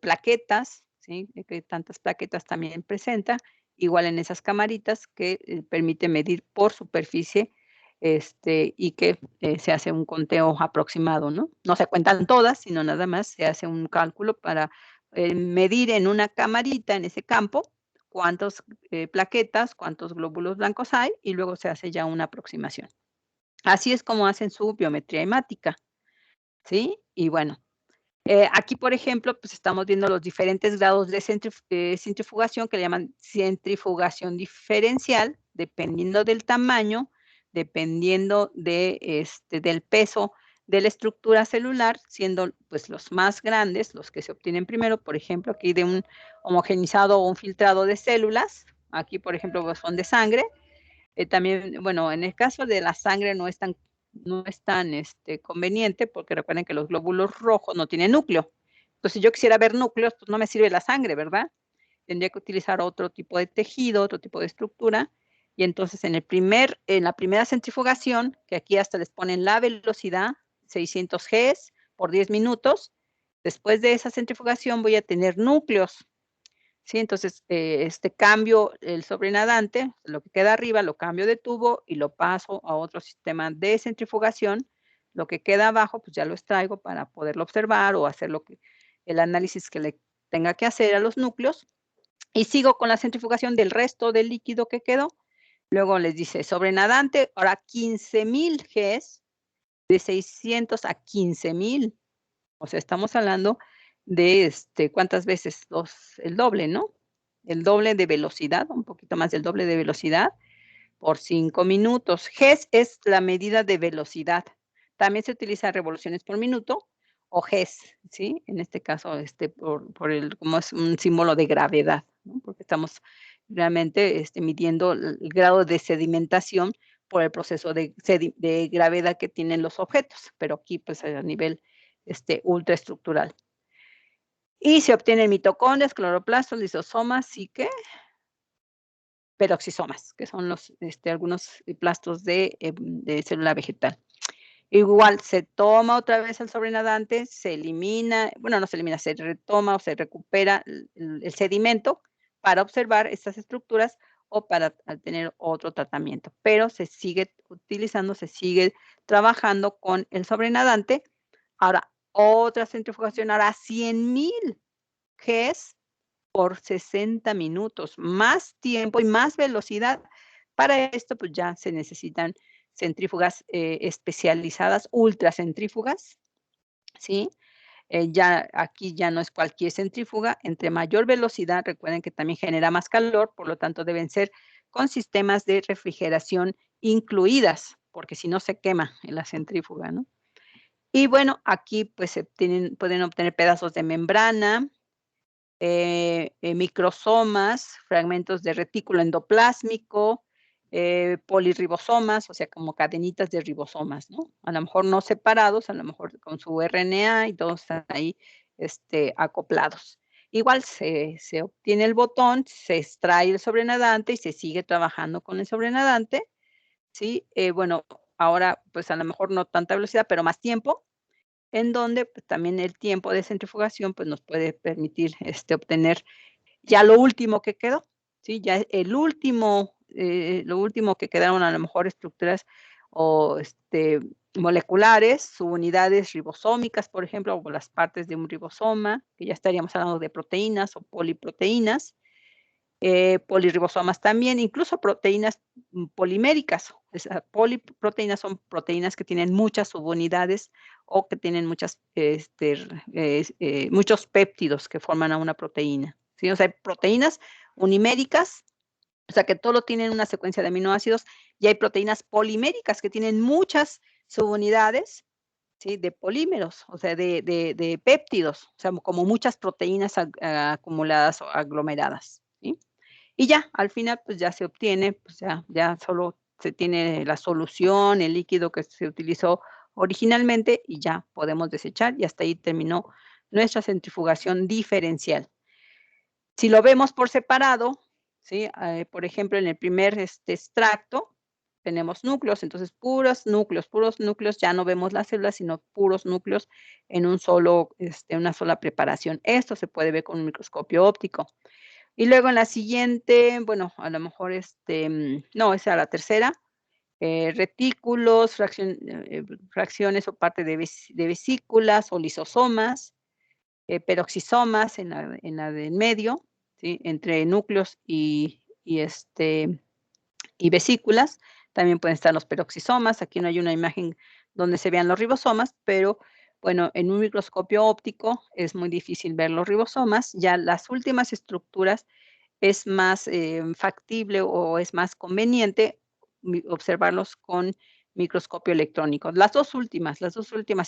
plaquetas, ¿sí? Que tantas plaquetas también presenta, igual en esas camaritas que permite medir por superficie, y que se hace un conteo aproximado, ¿no? No se cuentan todas, sino nada más se hace un cálculo para medir en una camarita, en ese campo, cuántas plaquetas, cuántos glóbulos blancos hay, y luego se hace ya una aproximación. Así es como hacen su biometría hemática, ¿sí? Y bueno, aquí, por ejemplo, pues estamos viendo los diferentes grados de centrifugación que le llaman centrifugación diferencial, dependiendo del tamaño, dependiendo del peso de la estructura celular, siendo pues los más grandes, los que se obtienen primero, por ejemplo, aquí de un homogenizado o un filtrado de células, aquí, por ejemplo, pues son de sangre. También, bueno, en el caso de la sangre no es tan conveniente, porque recuerden que los glóbulos rojos no tienen núcleo. Entonces, si yo quisiera ver núcleos, pues no me sirve la sangre, ¿verdad? Tendría que utilizar otro tipo de tejido, otro tipo de estructura. Y entonces, en la primera centrifugación, que aquí hasta les ponen la velocidad, 600 Gs por 10 minutos, después de esa centrifugación voy a tener núcleos. Sí, entonces, cambio el sobrenadante, lo que queda arriba lo cambio de tubo y lo paso a otro sistema de centrifugación. Lo que queda abajo, pues ya lo extraigo para poderlo observar o hacer el análisis que le tenga que hacer a los núcleos. Y sigo con la centrifugación del resto del líquido que quedó. Luego les dice sobrenadante, ahora 15,000 Gs, de 600 a 15,000. O sea, estamos hablando de, ¿cuántas veces? El doble, ¿no? El doble de velocidad, un poquito más del doble de velocidad por 5 minutos. Gs es la medida de velocidad. También se utiliza revoluciones por minuto o Gs, ¿sí? En este caso, como es un símbolo de gravedad, ¿no? Porque estamos realmente midiendo el grado de sedimentación por el proceso de gravedad que tienen los objetos, pero aquí pues a nivel ultraestructural. Y se obtienen mitocondrias, cloroplastos, lisosomas y ¿qué? Peroxisomas, que son algunos plastos de célula vegetal. Igual se toma otra vez el sobrenadante, se elimina, bueno, no se elimina, se retoma o se recupera el sedimento para observar estas estructuras o para tener otro tratamiento, pero se sigue utilizando, se sigue trabajando con el sobrenadante. Ahora, otra centrifugación, ahora 100,000 Gs por 60 minutos, más tiempo y más velocidad. Para esto, pues ya se necesitan centrífugas especializadas, ultracentrífugas, ¿sí? Ya aquí ya no es cualquier centrífuga, entre mayor velocidad, recuerden que también genera más calor, por lo tanto deben ser con sistemas de refrigeración incluidas, porque si no se quema en la centrífuga, ¿no? Y bueno, aquí pues pueden obtener pedazos de membrana, microsomas, fragmentos de retículo endoplásmico, polirribosomas, o sea, como cadenitas de ribosomas, ¿no? A lo mejor no separados, a lo mejor con su RNA y todos están ahí acoplados. Igual se obtiene el botón, se extrae el sobrenadante y se sigue trabajando con el sobrenadante, ¿sí? Bueno, ahora pues a lo mejor no tanta velocidad, pero más tiempo, en donde pues, también el tiempo de centrifugación pues, nos puede permitir obtener ya lo último que quedó, ¿sí? Ya lo último que quedaron a lo mejor estructuras o moleculares, subunidades ribosómicas, por ejemplo, o las partes de un ribosoma, que ya estaríamos hablando de proteínas o poliproteínas, polirribosomas también, incluso proteínas poliméricas. Poliproteínas son proteínas que tienen muchas subunidades o que tienen muchos péptidos que forman a una proteína, ¿sí? O sea, proteínas uniméricas, o sea, que todo tienen una secuencia de aminoácidos, y hay proteínas poliméricas que tienen muchas subunidades, ¿sí? De polímeros, o sea, de péptidos, o sea, como muchas proteínas acumuladas o aglomeradas, ¿sí? Y ya, al final, pues ya se obtiene, pues ya solo se tiene la solución, el líquido que se utilizó originalmente y ya podemos desechar y hasta ahí terminó nuestra centrifugación diferencial. Si lo vemos por separado, ¿sí? Por ejemplo, en el primer extracto tenemos núcleos, entonces puros núcleos, ya no vemos las células, sino puros núcleos en un solo, una sola preparación. Esto se puede ver con un microscopio óptico. Y luego en la siguiente, bueno, a lo mejor no, esa era la tercera, retículos, fracciones o parte de vesículas o lisosomas, peroxisomas en la del medio, ¿sí? Entre núcleos y vesículas. También pueden estar los peroxisomas. Aquí no hay una imagen donde se vean los ribosomas, pero bueno, en un microscopio óptico es muy difícil ver los ribosomas. Ya las últimas estructuras es más factible o es más conveniente observarlos con microscopio electrónico. Las dos últimas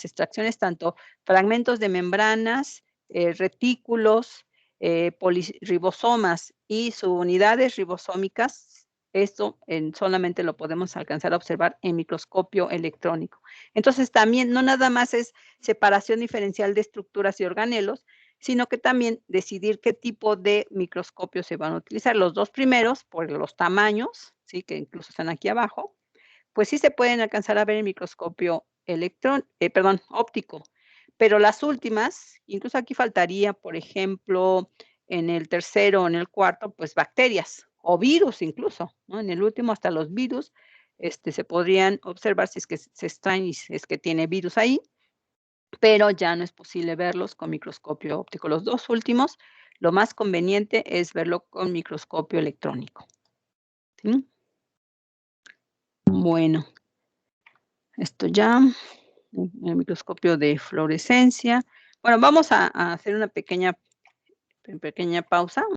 extracciones, tanto fragmentos de membranas, retículos, ribosomas y subunidades ribosómicas, esto solamente lo podemos alcanzar a observar en microscopio electrónico. Entonces, también no nada más es separación diferencial de estructuras y organelos, sino que también decidir qué tipo de microscopio se van a utilizar. Los dos primeros, por los tamaños, ¿sí? Que incluso están aquí abajo, pues sí se pueden alcanzar a ver en microscopio óptico. Pero las últimas, incluso aquí faltaría, por ejemplo, en el tercero o en el cuarto, pues bacterias o virus incluso, ¿no? En el último hasta los virus se podrían observar si es que se extraen y si es que tiene virus ahí, pero ya no es posible verlos con microscopio óptico. Los dos últimos, lo más conveniente es verlo con microscopio electrónico. ¿Sí? Bueno, esto ya, el microscopio de fluorescencia. Bueno, vamos a hacer una pequeña pausa.